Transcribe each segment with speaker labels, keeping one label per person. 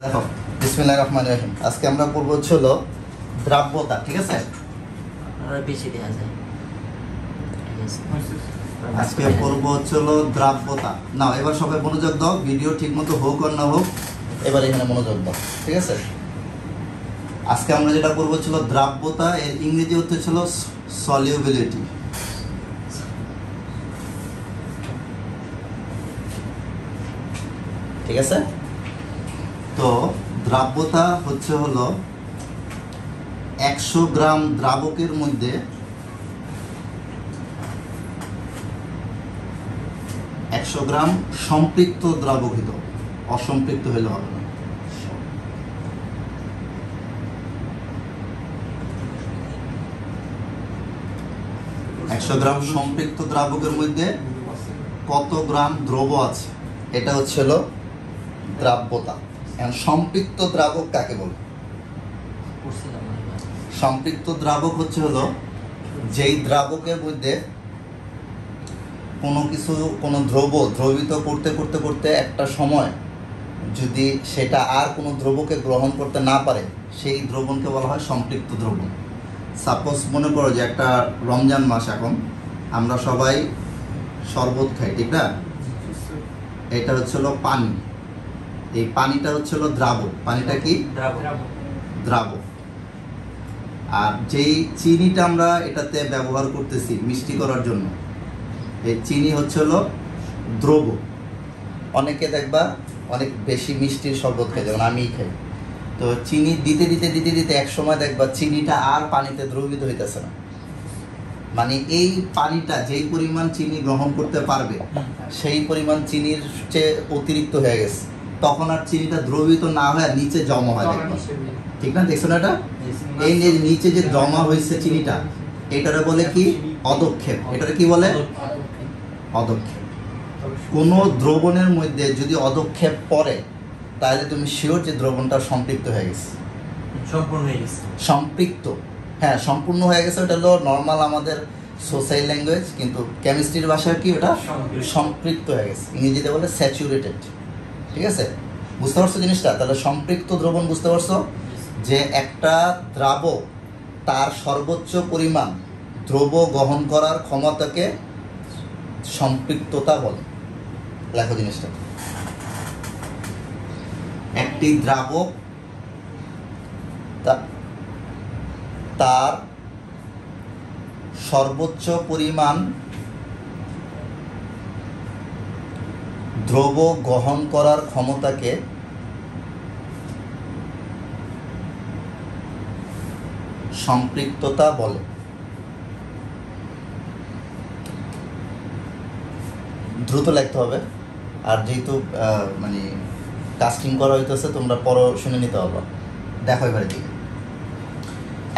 Speaker 1: দেখো, বিসমিল্লাহির রহমানির রহিম। আজকে আমরা পড়ব হলো দ্রাব্যতা, ঠিক আছে?
Speaker 2: বেশি দেওয়া যায়।
Speaker 1: আজকে পড়ব হলো দ্রাব্যতা। না, এবার সবাই মনোযোগ দাও, ভিডিও ঠিক মতো হোক আর না হোক, এবার এখানে মনোযোগ দাও, ঠিক আছে? আজকে আমরা যেটা পড়ব হলো দ্রাব্যতা, এর ইংরেজি হচ্ছে ছিল সলিউবিলিটি। ঠিক আছে? তো দ্রাব্যতা হচ্ছে হলো 100 গ্রাম দ্রাবকের মধ্যে 100 গ্রাম সম্পৃক্ত দ্রাবক হইল, অসম্পৃক্ত হইলে হবে না। একশো গ্রাম সম্পৃক্ত দ্রাবকের মধ্যে কত গ্রাম দ্রব আছে, এটা হচ্ছে হলো দ্রাব্যতা। সম্পৃক্ত দ্রাবক কাকে বলে? সম্পৃক্ত দ্রাবক হচ্ছে হলো যেই দ্রাবকের মধ্যে কোনো দ্রবীভূত করতে করতে করতে একটা সময় যদি সেটা আর কোনো দ্রবকে গ্রহণ করতে না পারে, সেই দ্রবণকে বলা হয় সম্পৃক্ত দ্রবণ। সাপোজ মনে করো যে একটা রমজান মাস, এখন আমরা সবাই শরবত খাই, ঠিক না? এটা হচ্ছে হলো পানি, এই পানিটা হচ্ছে হলো দ্রাবক। পানিটা কি? দ্রাবক। আর যেই চিনিটা আমরা এটাতে ব্যবহার করতেছি মিষ্টি করার জন্য, এই চিনি হচ্ছে হলো দ্রব। অনেকে দেখবা অনেক বেশি মিষ্টির শরবত খাই, যেমন আমিই খাই। তো চিনি দিতে দিতে দিতে দিতে এক সময় দেখবা চিনিটা আর পানিতে দ্রবীভূত হইতেছে না, মানে এই পানিটা যেই পরিমাণ চিনি গ্রহণ করতে পারবে সেই পরিমাণ চিনির চেয়ে অতিরিক্ত হয়ে গেছে, তখন আর চিনিটা দ্রবীভূত না হয়ে নিচে জমা হয়, দেখবা, ঠিক না? দেখছো না? এটা এই নিচে যে জমা হয়েছে চিনিটা, এটারে বলে কি? অদক্ষেপ। এটারে কি বলে? অদক্ষেপ। কোনো দ্রবণের মধ্যে যদি অদক্ষেপ পড়ে, তাহলে তুমি শিওর যে দ্রবণটা সম্পৃক্ত হয়ে গেছে,
Speaker 2: সম্পূর্ণ হয়ে গেছে।
Speaker 1: সম্পৃক্ত, হ্যাঁ, সম্পূর্ণ হয়ে গেছে। ওটা হলো নর্মাল আমাদের সোশ্যাল ল্যাঙ্গুয়েজ, কিন্তু কেমিস্ট্রির ভাষায় কি ওটা? সম্পৃক্ত হয়ে গেছে। ইংরেজিতে বলে স্যাচুরেটেড। ঠিক আছে? বুঝতে পারছো জিনিসটা? তাহলে সম্পৃক্ত দ্রবণ বুঝতে পারছো যে একটা দ্রাবক তার সর্বোচ্চ পরিমাণ দ্রব গ্রহণ করার ক্ষমতাকে সম্পৃক্ততা বলে। লেখো জিনিসটা। একটি দ্রাবক তার সর্বোচ্চ পরিমাণ দ্রব গ্রহণ করার ক্ষমতাকে সম্পৃক্ততা বলে। দ্রুত লিখতে হবে, আর যেহেতু মানে কাস্টিং করা হইতেছে, তোমরা পরে শুনে নিতে হবে। দেখো এবারে দিকে।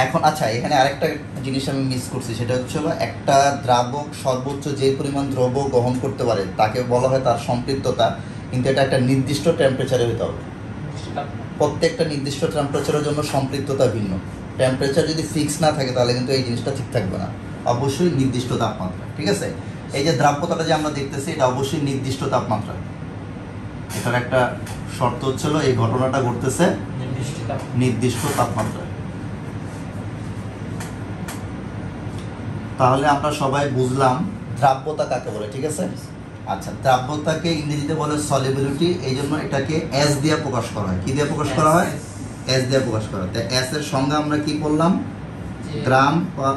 Speaker 1: এখন আচ্ছা, এখানে আরেকটা জিনিস আমি মিস করছি, সেটা হচ্ছে একটা দ্রাবক সর্বোচ্চ যে পরিমাণ দ্রব গ্রহণ করতে পারে তাকে বলা হয় তার সম্পৃক্ততা, কিন্তু এটা একটা নির্দিষ্ট টেম্পারেচারে হতে হবে। প্রত্যেকটা নির্দিষ্ট টেম্পারেচারের জন্য সম্পৃক্ততা ভিন্ন। টেম্পারেচার যদি ফিক্স না থাকে তাহলে কিন্তু এই জিনিসটা ঠিক থাকবে না। অবশ্যই নির্দিষ্ট তাপমাত্রা, ঠিক আছে? এই যে দ্রাব্যতাটা যে আমরা দেখতেছি, এটা অবশ্যই নির্দিষ্ট তাপমাত্রা। এটার একটা শর্ত হচ্ছিল এই ঘটনাটা ঘটতেছে নির্দিষ্ট তাপমাত্রায়। তাহলে আমরা সবাই বুঝলাম দ্রাব্যতা কাকে বলে, ঠিক আছে? আচ্ছা, দ্রাব্যতাকে ইংরেজিতে বলে সলিবিলিটি। এই জন্য এটাকে এস দিয়ে প্রকাশ করা হয়। কি দিয়ে প্রকাশ করা হয়? এস দিয়ে প্রকাশ করা হয়। এস এর সঙ্গে আমরা কি বললাম? গ্রাম বা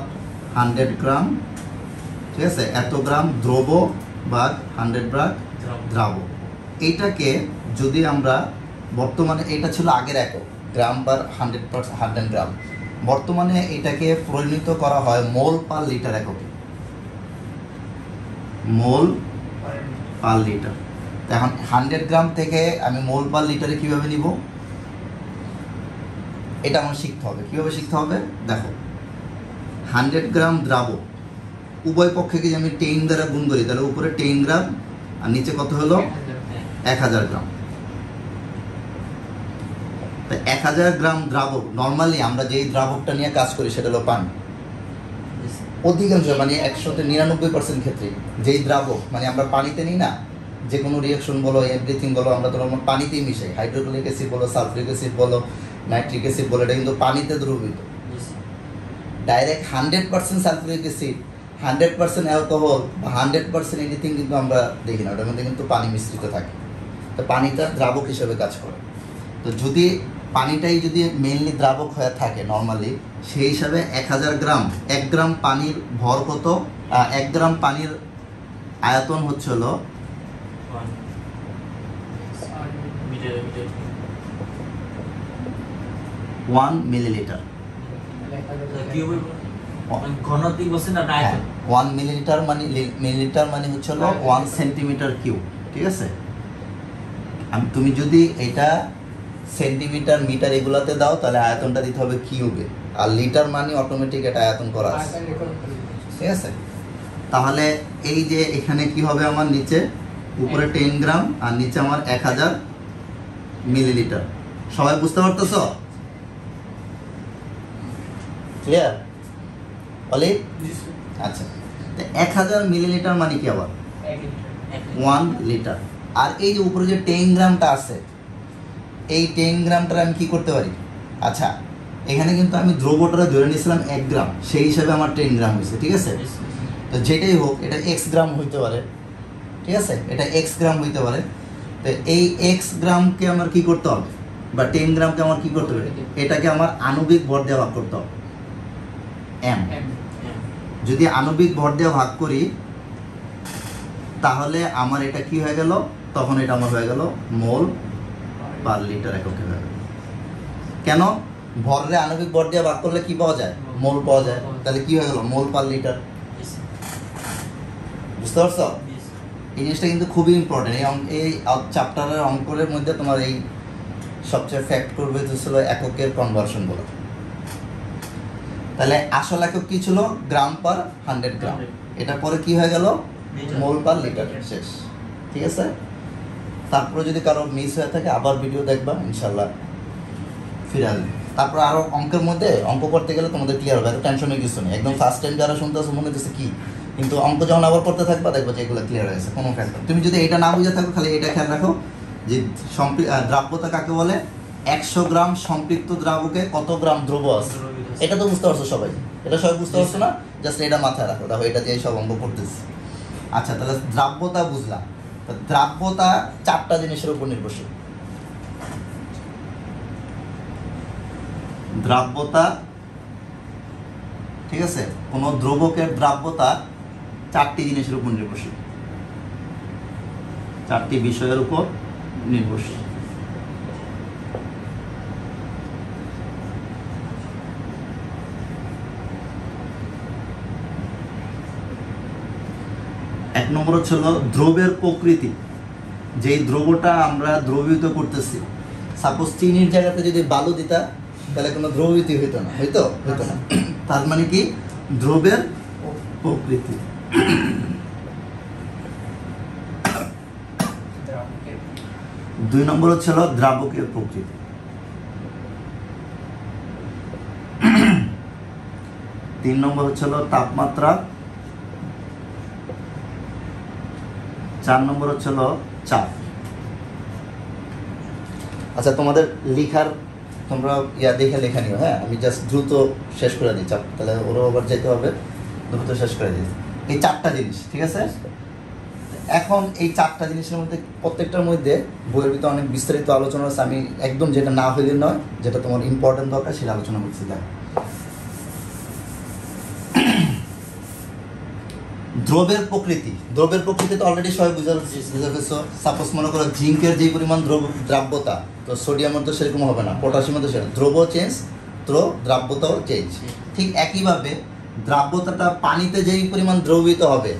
Speaker 1: 100 গ্রাম, ঠিক আছে? এত গ্রাম দ্রব বা 100 গ্রাম দ্রাবক। এইটাকে যদি আমরা বর্তমানে, এটা ছিল আগের একক, গ্রাম পার 100 গ্রাম। বর্তমানে এটাকে পরিণত করা হয় মোল পার লিটার এককে। মোল পার লিটার। এখন 100 গ্রাম থেকে আমি মোল পার লিটারে কিভাবে নিব, এটা আমার শিখতে হবে। কিভাবে শিখতে হবে? দেখো, 100 গ্রাম দ্রাবক উভয় পক্ষে যদি আমি 10 দ্বারা গুণ করি, তাহলে উপরে 10 গ্রাম আর নিচে কত হলো? 1000 গ্রাম। 1000 গ্রাম দ্রাবক, নর্মালি আমরা যেই দ্রাবকটা নিয়ে কাজ করি সেটা হলো পানি। অধিকাংশ মানে 199% ক্ষেত্রে যেই দ্রাবক মানে আমরা পানিতে নিই না, যে কোনো রিয়াকশন বলো, এভরিথিং বলো, আমরা ধরো পানিতেই মিশাই। হাইড্রোক্লোরিক অ্যাসিড বলো, সালফিউরিক অ্যাসিড বলো, নাইট্রিক অ্যাসিড বলো, এটা কিন্তু পানিতে দ্রবীভূত।
Speaker 2: জি sir.
Speaker 1: Direct 100% sulphuric acid, 100% alcohol বা 100% এনিথিং কিন্তু আমরা দেখি না, ওটার মধ্যে কিন্তু পানি মিশ্রিত থাকে। তো পানিটা দ্রাবক হিসেবে কাজ করে। তো যদি পানিটাই যদি মেইনলি দ্রাবক হয়ে থাকে নর্মালি, সেই হিসাবে 1000 গ্রাম, 1 গ্রাম পানির ভর কত, 1 গ্রাম পানির আয়তন হচ্ছে হলো 1 মিলিলিটার।
Speaker 2: ঘনত্ব বলছেন না
Speaker 1: হ্যাঁ,
Speaker 2: আয়তন?
Speaker 1: 1 মিলিলিটার মানে হচ্ছে হলো 1 সেন্টিমিটার কিউব। ঠিক আছে, তুমি যদি এটা সেন্টিমিটার মিটার এগুলাতে দাও তাহলে আয়তনটা দিতে হবে কিউবে, আর লিটার মানে অটোমেটিক এটা আয়তন করা আছে। ঠিক আছে, তাহলে এই যে এখানে কি হবে, আমার নিচে উপরে 10 গ্রাম আর নিচে আমার 1000 মিলিলিটার। সবাই বুঝতে পারতেছ? ক্লিয়ার অলি? আচ্ছা, তো 1000 মিলিলিটার মানে কি আবার 1 লিটার। আর এই যে উপরে যে 10 গ্রামটা আছে, এই 10 গ্রামটা আমি কি করতে পারি, আচ্ছা এখানে কিন্তু আমি দ্রবটা ধরে নিয়েছিলাম 1 গ্রাম, সেই হিসাবে আমার 10 গ্রাম হয়েছে। ঠিক আছে, তো যেটাই হোক এটা এক্স গ্রাম হইতে পারে। ঠিক আছে, এটা এক্স গ্রাম হইতে পারে। তো এই এক্স গ্রামকে আমার কি করতে হবে, বা 10 গ্রামকে আমার কি করতে হবে, এটাকে আমার আণবিক ভর দিয়ে ভাগ করতে হবে, এম। যদি আণবিক ভর দিয়ে ভাগ করি তাহলে আমার এটা কি হয়ে গেল, তখন এটা আমার হয়ে গেল মোল পার লিটার এককে হয়ে গেল। কেন, ভরে আণবিক ভর দিয়ে ভাগ করলে কি পাওয়া যায়, মোল পাওয়া যায়। তাহলে কি হয়ে গেল, মোল পার লিটার। বুঝতে পারছো? এই জিনিসটা কিন্তু খুবই ইম্পর্টেন্ট। এই চ্যাপ্টারের অঙ্কের মধ্যে তোমার এই সবচেয়ে ফ্যাক্ট করবে যে ছিল এককের কনভার্সন বলা। তাহলে আসল একক কি ছিল, গ্রাম পার 100 গ্রাম। এটার পরে কি হয়ে গেল, মোল পার লিটার, শেষ। ঠিক আছে, তারপরে যদি কারো মিস হয়ে থাকে আবার ভিডিও দেখবা, ইনশাল্লাহ ফিরে আসবে। তারপর আরো অঙ্কের মধ্যে অঙ্ক করতে গেলে তোমাদের ক্লিয়ার হবে, এত টেনশনের কিছু নেই। একদম ফার্স্ট টাইম যারা শুনতেছো মনে হচ্ছে কি, কিন্তু অঙ্ক যখন আবার করতে থাকবা দেখবো যে এগুলো ক্লিয়ার হয়ে গেছে, কোনো ফ্যাক্টর। তুমি যদি এটা না বুঝে থাকো, খালি এটা খেয়াল রাখো যে দ্রাব্যতা কাকে বলে, 100 গ্রাম সম্পৃক্ত দ্রাবকে কত গ্রাম দ্রব্য আছে, এটা তো বুঝতে পারছো সবাই? এটা সবাই বুঝতে পারছো না? জাস্ট এটা মাথায় রাখো, দেখো এটা দিয়ে সব অঙ্ক করতেছি। আচ্ছা, তাহলে দ্রাব্যতা বুঝলাম। দ্রাব্যতা 4টা জিনিসের উপর নির্ভরশীল। দ্রাব্যতা, ঠিক আছে, কোন দ্রবকের দ্রাব্যতা 4টি জিনিসের উপর নির্ভরশীল, 4টি বিষয়ের উপর নির্ভরশীল। এক নম্বর হচ্ছে দ্রবের প্রকৃতি, যেই দ্রবটা আমরা দ্রবীভূত করতেছি। সাপোজ চিনির জায়গাতে যদি বালু দিতা তাহলে কোনো দ্রবীভূত হইতো না, হইতো না। তার মানে কি, দ্রবের প্রকৃতি। 2 নম্বর হচ্ছে দ্রাবকের প্রকৃতি। 3 নম্বর হচ্ছে তাপমাত্রা। 4 নম্বর হচ্ছে চাপ। আচ্ছা, তোমাদের লিখার তোমরা দেখে লেখা নিও। হ্যাঁ, আমি জাস্ট দ্রুত শেষ করে দিই, চাপ তাহলে ওরও আবার যেতে হবে, দ্রুত শেষ করে দিই। এই 4টা জিনিস, ঠিক আছে। এখন এই 4টা জিনিসের মধ্যে প্রত্যেকটার মধ্যে বইয়ের ভিতরে অনেক বিস্তারিত আলোচনা আছে। আমি একদম যেটা না হইলে নয়, যেটা তোমার ইম্পর্টেন্ট দরকার সেটা আলোচনা করছি। দেখ, দ্রবের প্রকৃতি। দ্রবের প্রকৃতি তো অলরেডি সবাই বুঝে ফেলছো। সাপোজ মনে করো জিঙ্কের যে পরিমাণ দ্রাব্যতা, তো সোডিয়ামের তো সেরকম হবে না, পটাশিয়ামের তো সেরকম। দ্রব্য চেঞ্জ, দ্রাব্যতাও চেঞ্জ। ঠিক একইভাবে দ্রাব্যতাটা পানিতে যেই পরিমাণ দ্রবীভূত হবে,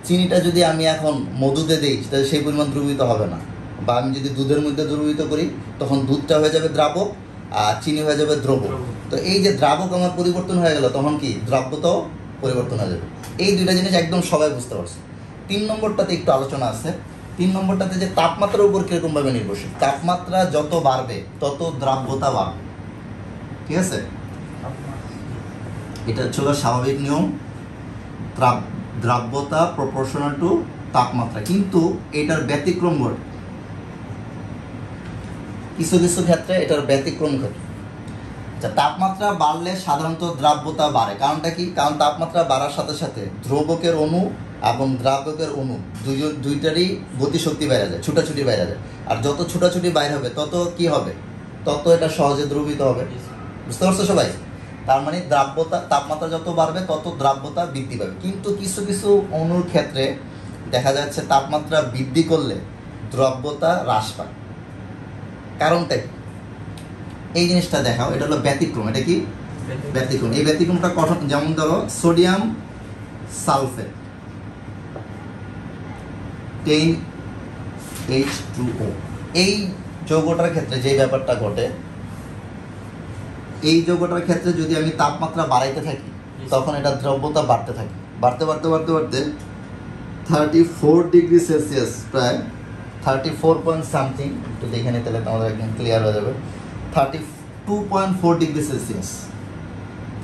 Speaker 1: চিনিটা যদি আমি এখন মধুতে দিই তাহলে সেই পরিমাণ দ্রবীভূত হবে না। বা আমি যদি দুধের মধ্যে দ্রবীভূত করি তখন দুধটা হয়ে যাবে দ্রাবক আর চিনি হয়ে যাবে দ্রব্য। তো এই যে দ্রাবক আমার পরিবর্তন হয়ে গেল, তখন কি দ্রাব্যতাও পরিবর্তন হয়ে যাবে। এই 2টা জিনিস একদম সবাই বুঝতে পারছে। 3 নম্বরটাতে একটু আলোচনা আছে। 3 নম্বরটাতে যে তাপমাত্রার উপর কিরকমভাবে নির্ভরশীল। তাপমাত্রা যত বাড়বে তত দ্রাব্যতা বাড়বে, ঠিক আছে। এটা হচ্ছে স্বাভাবিক নিয়ম, দ্রাব্যতা প্রপোর্শনাল টু তাপমাত্রা, কিন্তু এটার ব্যতিক্রম ঘটে, কিছু কিছু ক্ষেত্রে এটার ব্যতিক্রম ঘটে। আচ্ছা, তাপমাত্রা বাড়লে সাধারণত দ্রাব্যতা বাড়ে, কারণটা কি? কারণ তাপমাত্রা বাড়ার সাথে সাথে দ্রবকের অণু এবং দ্রাবকের অণু দুইটারই গতিশক্তি বেড়ে যায়, ছুটাছুটি বেড়ে যায়। আর যত ছুটাছুটি বাইরে হবে তত কি হবে? তত এটা সহজে দ্রবীত হবে। বুঝতে পারছো সবাই? তার মানে দ্রাব্যতা, তাপমাত্রা যত বাড়বে তত দ্রাব্যতা বৃদ্ধি পাবে। কিন্তু কিছু কিছু অণুর ক্ষেত্রে দেখা যাচ্ছে তাপমাত্রা বৃদ্ধি করলে দ্রব্যতা হ্রাস পায়। কারণটা কি? এই জিনিসটা দেখাও, এটা হলো ব্যতিক্রম। এটা কি ব্যতিক্রম? এই ব্যতিক্রমটা কঠোর, যেমন ধরো সোডিয়াম সালফেট 10H2O, এই যৌগটার ক্ষেত্রে যে ব্যাপারটা ঘটে, এই যৌগটার ক্ষেত্রে যদি আমি তাপমাত্রা বাড়াইতে থাকি তখন এটা দ্রব্যতা বাড়তে থাকে, বাড়তে বাড়তে বাড়তে বাড়তে 34 ডিগ্রি সেলসিয়াস, প্রায় 34 পয়েন্ট সামথিং, একটু দেখে নিতে তাহলে আমাদের একদম ক্লিয়ার হয়ে যাবে। 32.4 ডিগ্রি সেলসিয়াস,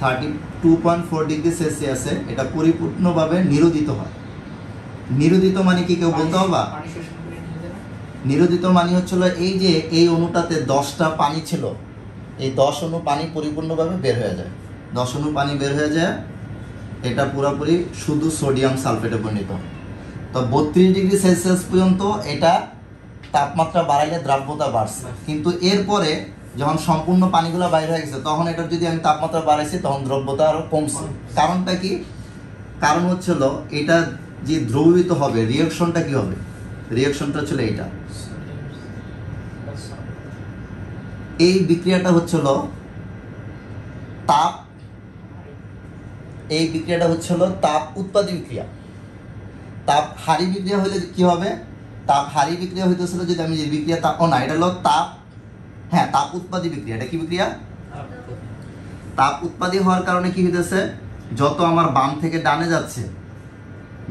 Speaker 1: 32.4 ডিগ্রি সেলসিয়াসে এটা পরিপূর্ণভাবে নিরোধিত হয়। নিরোধিত মানে কি কেউ বলতে হবে? নিরোধিত মানে হচ্ছিল এই যে এই অণুটাতে 10টা পানি ছিল, এই 10 অণু পানি পরিপূর্ণভাবে বের হয়ে যায়, 10 অণু পানি বের হয়ে যায়, এটা পুরোপুরি শুধু সোডিয়াম সালফেটে পরিণত হয়। তো 32 ডিগ্রি সেলসিয়াস পর্যন্ত এটা তাপমাত্রা বাড়াইলে দ্রাব্যতা বাড়ছে, কিন্তু এরপরে যখন সম্পূর্ণ পানিগুলো বাইরে হয়ে গেছে তখন এটার যদি আমি তাপমাত্রা বাড়াইছি তখন দ্রব্যতা আরও কমছে। কারণটা কি? কারণ হচ্ছিল এটা যে দ্রবীভূত হবে, রিয়াকশনটা কি হবে? রিয়াকশনটা ছিল এইটা, এই বিক্রিয়াটা হচ্ছিল তাপ, এই বিক্রিয়াটা হচ্ছিল তাপ উৎপাদী বিক্রিয়া। তাপ হারি বিক্রিয়া হলে কি হবে? তাপ হারি বিক্রিয়া হইতেছিল যদি আমি যে বিক্রিয়া তাপ, ও না, এটা হলো তাপ, হ্যাঁ তাপ উৎপাদী বিক্রিয়া। এটা কি বিক্রিয়া? তাপ উৎপাদী হওয়ার কারণে কি হইতেছে, যত আমার বাম থেকে ডানে যাচ্ছে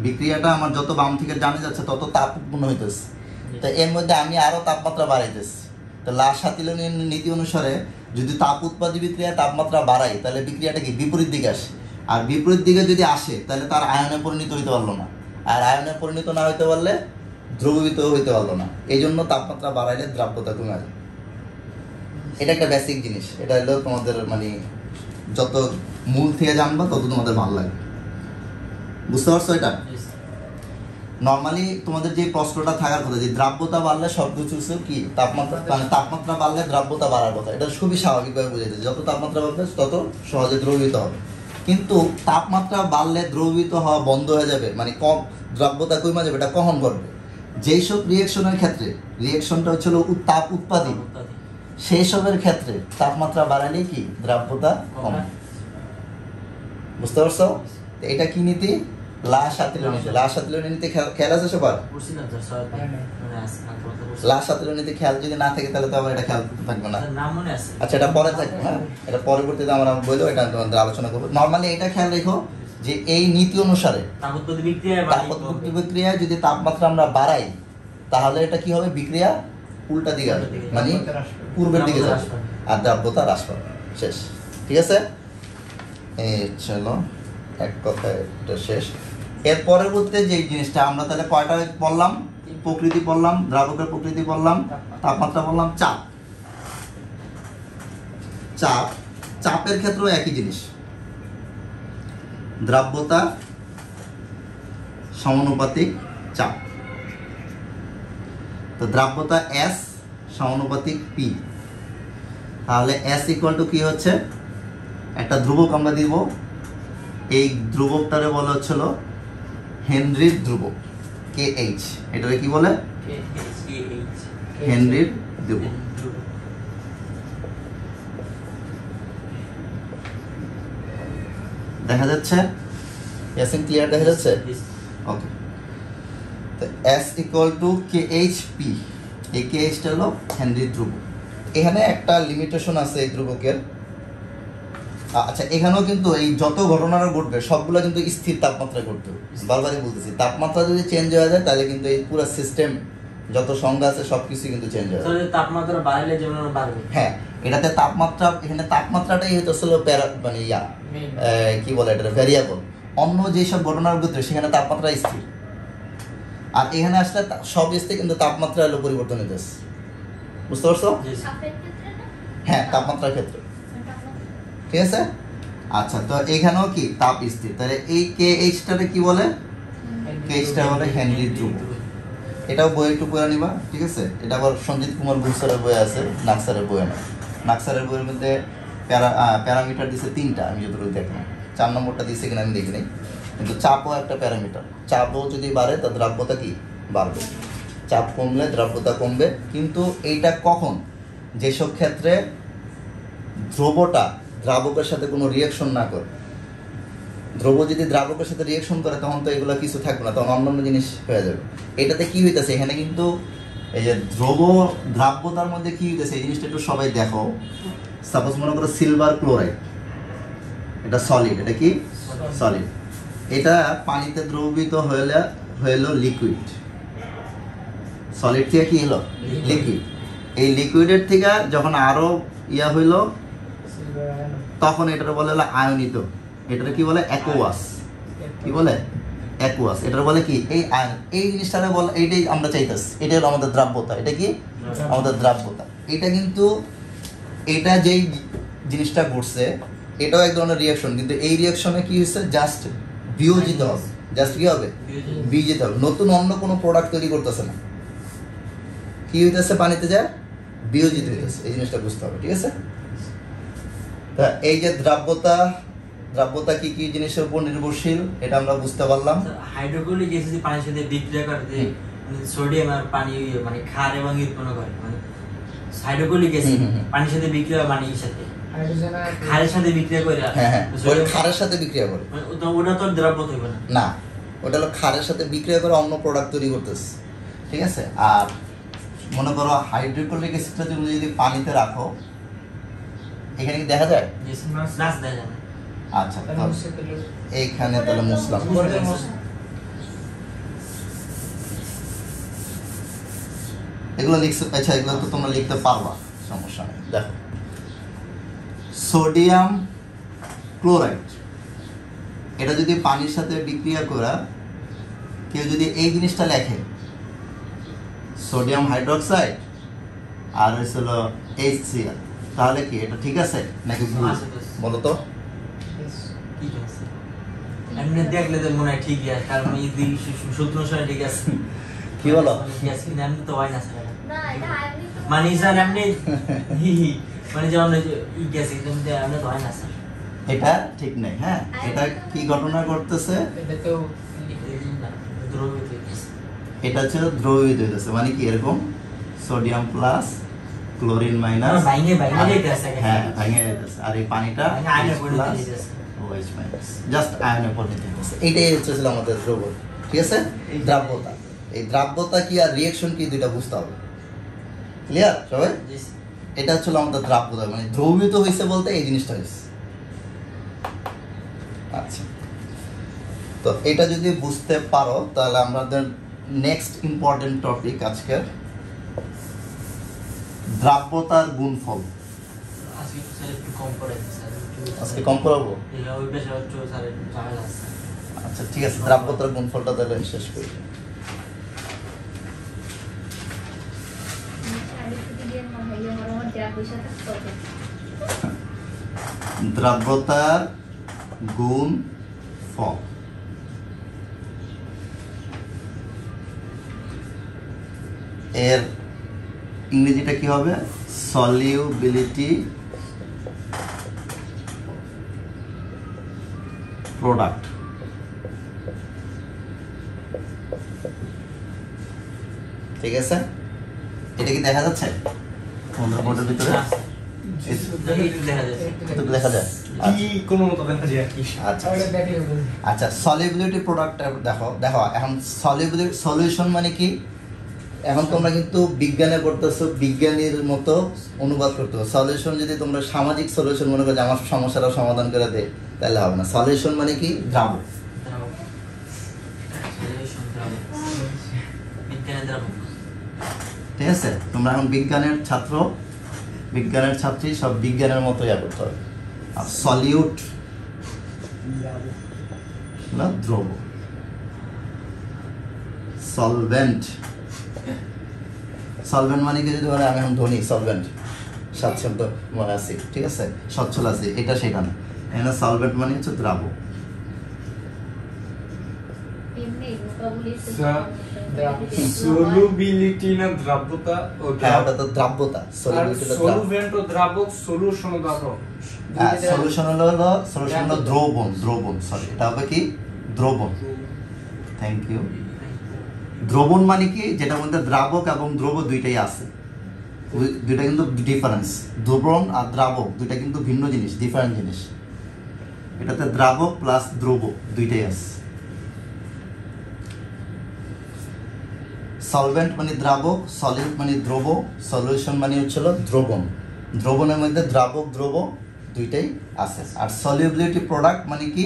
Speaker 1: বিক্রিয়াটা, আমার যত বাম থেকে ডানে যাচ্ছে তত তাপ উৎপন্ন হইতেছে। তো এর মধ্যে আমি আরো তাপমাত্রা বাড়াইতেছি। তো লা-শাতিলনের নীতি অনুসারে যদি তাপ উৎপাদী বিক্রিয়া তাপমাত্রা বাড়াই তাহলে বিক্রিয়াটা কি বিপরীত দিকে আসে, আর বিপরীত দিকে যদি আসে তাহলে তার আয়নে পরিণত হইতে পারলো না, আর আয়নে পরিণত না হইতে পারলে দ্রবীভূত হইতে পারলো না। এই জন্য তাপমাত্রা বাড়াইলে দ্রাব্যতা কমে যায়। এটা একটা বেসিক জিনিস, এটা হলো তোমাদের মানে যত মূল থেকে জানবা তত তোমাদের ভালো লাগে। বুঝতে পারছো? এটা নর্মালি তোমাদের যে প্রশ্নটা থাকার কথা যে দ্রাব্যতা বাড়লে সব কিছু কি তাপমাত্রা, মানে তাপমাত্রা বাড়লে দ্রাব্যতা বাড়ার কথা, এটা খুবই স্বাভাবিকভাবে বুঝাইছে। যত তাপমাত্রা বাড়বে তত সহজে দ্রবীভূত হবে। কিন্তু তাপমাত্রা বাড়লে দ্রবীভূত হওয়া বন্ধ হয়ে যাবে, মানে কম দ্রাব্যতা কমে যাবে। এটা কখন ঘটবে? যেই সব রিয়েকশনের ক্ষেত্রে, রিয়েকশনটা হচ্ছিল তাপ উৎপাদী, সেই সবের ক্ষেত্রে তাপমাত্রা বাড়ালে কি দ্রাব্যতা কমে। বুঝতে পারছো? এটা কি নীতি? লা-শাতিলের নীতি। লা-শাতিলের নীতি খেয়াল আছে সবার? লা-শাতিলের নীতি খেয়াল যদি না থাকে তাহলে তো আবার এটা খেয়াল থাকবে না। আচ্ছা, এটা পরে থাকবে, হ্যাঁ এটা পরবর্তীতে আমরা বলবো, এটা তোমাদের আলোচনা করবো। নর্মালি এটা খেয়াল রেখো যে এই নীতি অনুসারে তাপ উৎপাদী বিক্রিয়া যদি তাপমাত্রা আমরা বাড়াই তাহলে এটা কি হবে? বিক্রিয়া উল্টা দিকে আসবে, মানে পূর্বের দিকে যাবে আর দ্রাব্যতা হ্রাস পাবে। শেষ। ঠিক আছে, চলো এক কথায় এটা শেষ। এর পরবর্তী যে জিনিসটা আমরা তাহলে কয়টা পড়লাম? প্রকৃতি পড়লাম, দ্রাবকের প্রকৃতি পড়লাম, তাপমাত্রা পড়লাম, চাপ। চাপ, চাপের ক্ষেত্রেও একই জিনিস, দ্রাব্যতা সমানুপাতিক চাপ। তো দ্রাব্যতা S সমানুপাতিক P, তাহলে S ইকুয়াল টু কি হচ্ছে? একটা ধ্রুবক আমরা দিব, এই ধ্রুবকটারে বলা হচ্ছিল হেনরির ধ্রুবক, KH। এটারে কি বলে? হেনরির ধ্রুবক। দেখা যাচ্ছে? ইয়াসিন ক্লিয়ার দেখা যাচ্ছে? ওকে। তো S ইকুয়াল টু KHP, এই KHটা হলো হেনরির ধ্রুবক। এখানে একটা লিমিটেশন আছে এই ধ্রুবকের। আচ্ছা, এখানেও কিন্তু এই যত ঘটনাটা ঘটবে সবগুলো কিন্তু স্থির তাপমাত্রায় ঘটবে। বারবারই বলতেছি, তাপমাত্রা যদি চেঞ্জ হয়ে যায় তাহলে কিন্তু এই পুরো সিস্টেম যত সংজ্ঞা আছে সবকিছু কিন্তু চেঞ্জ হয়ে যাবে।
Speaker 2: তাপমাত্রা বাড়লে যেমন বাড়বে,
Speaker 1: হ্যাঁ এটাতে তাপমাত্রা, এখানে তাপমাত্রাটাই হয়তো আসলে মানে কি বলে এটা ভ্যারিয়েবল। অন্য যেসব ঘটনার ভিতরে সেখানে তাপমাত্রা স্থির। আর এখানে আসলে সব স্থায়ী, কিন্তু তাপমাত্রা হলো পরিবর্তন হইতেছে। বুঝতে পারছো?
Speaker 2: জি স্যার।
Speaker 3: চাপের ক্ষেত্রে না?
Speaker 1: হ্যাঁ, তাপমাত্রার ক্ষেত্রে।
Speaker 3: তাপমাত্রা।
Speaker 1: ঠিক আছে। আচ্ছা, তো এখানেও কি তাপ স্থির, তাহলে এই কে এইচটারে কি বলে? কেসটা বলে হেনরি ধ্রুব। এটাও বই একটু পড়ে নিবা, ঠিক আছে? এটা আবার সঞ্জিত কুমার গুলসারের বই আছে, নাকসারের বই না। নাকসারের বইয়ের মধ্যে প্যারামিটার দিছে 3টা, আমি যতটুকু দেখলাম। 4 নম্বরটা দিছে কিনা আমি দেখি নাই, কিন্তু চাপও একটা প্যারামিটার। চাপও যদি বাড়ে তার দ্রাব্যতা কি বাড়বে, চাপ কমলে দ্রাব্যতা কমবে। কিন্তু এইটা কখন? যেসব ক্ষেত্রে দ্রবটা দ্রাবকের সাথে কোনো রিয়াকশন না করে। দ্রব যদি দ্রাবকের সাথে রিয়াকশন করে তখন তো এগুলো কিছু থাকবে না, তখন অন্যান্য জিনিস হয়ে যাবে। এটাতে কি হইতেছে এখানে কিন্তু, এই যে দ্রব দ্রাব্যতার মধ্যে কি হইতেছে এই জিনিসটা একটু সবাই দেখো। সাপোজ মনে করো সিলভার ক্লোরাইড, এটা সলিড, এটা কি সলিড। এটা পানিতে দ্রবীভূত হইলো লিকুইড। সলিড থেকে কি হলো লিকুইড। এই লিকুইডের থেকে যখন আরো ইয়া হইলো তখন এটার বলে হলো আয়নিত। এটার কি বলে? অ্যাকুয়াস। কি বলে? অ্যাকুয়াস। এটার বলে কি? এই আয়ন। এই জিনিসটারে বলে, এইটাই আমরা চাইতেছি, এটাই হলো আমাদের দ্রাব্যতা। এটা কি আমাদের দ্রাব্যতা। এটা কিন্তু এটা যেই জিনিসটা ঘটছে এটাও এক ধরনের রিয়াকশন, কিন্তু এই রিয়াকশনে কি হচ্ছে? জাস্ট বিয়োজিত হবে। জাস্ট কি হবে? বিয়োজিত হবে। নতুন অন্য কোনো প্রোডাক্ট তৈরি করতেছে না। কি হইতেছে? পানিতে যায় বিয়োজিত হইতেছে। এই জিনিসটা বুঝতে হবে, ঠিক আছে? তা এই যে দ্রাব্যতা কি কি জিনিসের উপর নির্ভরশীল এটা আমরা বুঝতে পারলাম।
Speaker 2: হাইড্রোক্লোরিক গ্যাস যদি পানির সাথে বিক্রিয়া করে, যে সোডিয়াম আর পানি মানে ক্ষার এবং উৎপন্ন করে, মানে হাইড্রোক্লোরিক গ্যাস পানির সাথে বিক্রিয়া, পানির সাথে ক্ষারের সাথে বিক্রিয়া করে।
Speaker 1: হ্যাঁ হ্যাঁ, ওই ক্ষারের সাথে বিক্রিয়া করে
Speaker 2: ওটা তো দ্রাব্য হইবে না।
Speaker 1: না, ওটা হলো ক্ষারের সাথে বিক্রিয়া করে অন্য প্রোডাক্ট তৈরি করতেছে, ঠিক আছে? আর মনে করো হাইড্রোক্লোরিক অ্যাসিডটা তুমি যদি পানিতে রাখো, এখানে কি দেখা যায়?
Speaker 2: নাচ দেয় না।
Speaker 1: আচ্ছা, এইখানে তাহলে মুসলাম এগুলো লিখছো। আচ্ছা, এগুলো তো তোমরা লিখতে পারবা, সমস্যা নেই। দেখো, সোডিয়াম ক্লোরাইড এটা যদি পানির সাথে বিক্রিয়া করা, কেউ যদি এই জিনিসটা লেখে সোডিয়াম হাইড্রোক্সাইড আর হয়েছিল HCl, তাহলে কি এটা ঠিক আছে নাকি ভুল? বলো তো।
Speaker 2: ঠিক আছে, এমনি দেখলে তো মনে হয় ঠিকই আছে, কারণ এই দুই সূত্র অনুসারে ঠিক আছে।
Speaker 1: কি বলো?
Speaker 2: গ্যাস কিন্তু এমনি তো হয় না স্যার।
Speaker 3: না, এটা আয়নিত।
Speaker 2: মানে স্যার এমনি মানে যেমন ই গ্যাস কিন্তু এমনি তো হয় না স্যার।
Speaker 1: এটা ঠিক নেই। হ্যাঁ, এটা কি ঘটনা ঘটতেছে?
Speaker 4: এটা তো
Speaker 2: দ্রবীভূত হইতেছে।
Speaker 1: এটা হচ্ছে দ্রবীভূত হইতেছে, মানে কি এরকম সোডিয়াম প্লাস ক্লোরিন মাইনাস,
Speaker 2: ভাঙে যাইতেছে।
Speaker 1: হ্যাঁ ভাঙে যাইতেছে। আর এই পানিটা
Speaker 2: আয়নে পরিণত
Speaker 1: প্লাস
Speaker 2: হইতেছে।
Speaker 1: OH মাইনাস, জাস্ট আয়নে পরিণত হইতেছে। এইটাই হচ্ছে আমাদের দ্রব্য, ঠিক আছে? দ্রাব্যতা। এই দ্রাব্যতা কি আর রিঅ্যাকশন কি দুইটা বুঝতে হবে। ক্লিয়ার সবাই?
Speaker 2: জি স্যার।
Speaker 1: এটা হচ্ছে আমাদের দ্রাব্যতা, মানে দ্রবীভূত হয়েছে বলতে এই জিনিসটা হয়েছে। আচ্ছা, তো এটা যদি বুঝতে পারো তাহলে আমাদের নেক্সট ইম্পর্টেন্ট টপিক আজকের দ্রাব্যতার গুণফল।
Speaker 2: আজকে তো স্যার একটু কম পড়াইছে স্যার।
Speaker 1: আজকে কম করাবো?
Speaker 2: ওই পেশা হচ্ছে স্যার একটু ঝামেলা আছে।
Speaker 1: আচ্ছা ঠিক আছে, দ্রাব্যতার গুণফলটা তাহলে শেষ করি। দ্রাব্যতার গুণফল এর ইংরেজিটা কি হবে? Solubility product. ঠিক আছে, এটা কি দেখা যাচ্ছে তোমাদের বোর্ডের ভিতরে?
Speaker 2: একটু দেখা যাচ্ছে।
Speaker 1: একটু দেখা যায়?
Speaker 4: কি কোনো মতো দেখা যায় আর কি।
Speaker 1: আচ্ছা
Speaker 4: ওটা দেখলে বুঝবে।
Speaker 1: আচ্ছা, সলিউবিলিটি প্রোডাক্ট দেখো। এখন সলিউবিলিটি সলিউশন মানে কি? এখন তোমরা কিন্তু বিজ্ঞানে পড়তেছো, বিজ্ঞানীর মতো অনুবাদ করতে হবে। সলিউশন যদি তোমরা সামাজিক সলিউশন মনে করো যে আমার সমস্যাটা সমাধান করে দে, তাহলে হবে না। সলিউশন মানে কি? দ্রাবক।
Speaker 2: বিজ্ঞানের দ্রাবক।
Speaker 1: ঠিক আছে, তোমরা এখন বিজ্ঞানের ছাত্র, বিজ্ঞানের ছাত্রী, সব বিজ্ঞানের মতো ইয়া করতে হবে। আর সলিউট না দ্রব, সলভেন্ট। সলভেন্ট মানে কি, যদি বলে আমি এখন ধনী, সলভেন্ট স্বাচ্ছন্দ্য মনে আছি, ঠিক আছে, সচ্ছল আছি, এটা সেটা না। এখানে সলভেন্ট মানে হচ্ছে দ্রাবক।
Speaker 4: সলুবিলিটি না দ্রাব্যতা ও
Speaker 1: হ্যাঁ, ওটা তো দ্রাব্যতা।
Speaker 4: সলভেন্ট ও দ্রাবক, সলিউশন ও দ্রাবক।
Speaker 1: সলিউশন হলো দ্রবণ, দ্রবণ, সরি, এটা হবে কি দ্রবণ। Thank you. দ্রবণ মানে কি, যেটার মধ্যে দ্রাবক এবং দ্রব দুইটাই আছে। দুইটা কিন্তু ডিফারেন্স। দ্রবণ আর দ্রাবক দুইটা কিন্তু ভিন্ন জিনিস, ডিফারেন্ট জিনিস। এটাতে দ্রাবক প্লাস দ্রব দুইটাই আছে। সলভেন্ট মানে দ্রাবক, সলিড মানে দ্রব, সলিউশন মানে হচ্ছিল দ্রবণ। দ্রবণের মধ্যে দ্রাবক দ্রব দুইটাই আছে। আর সলিউবিলিটি প্রোডাক্ট মানে কি,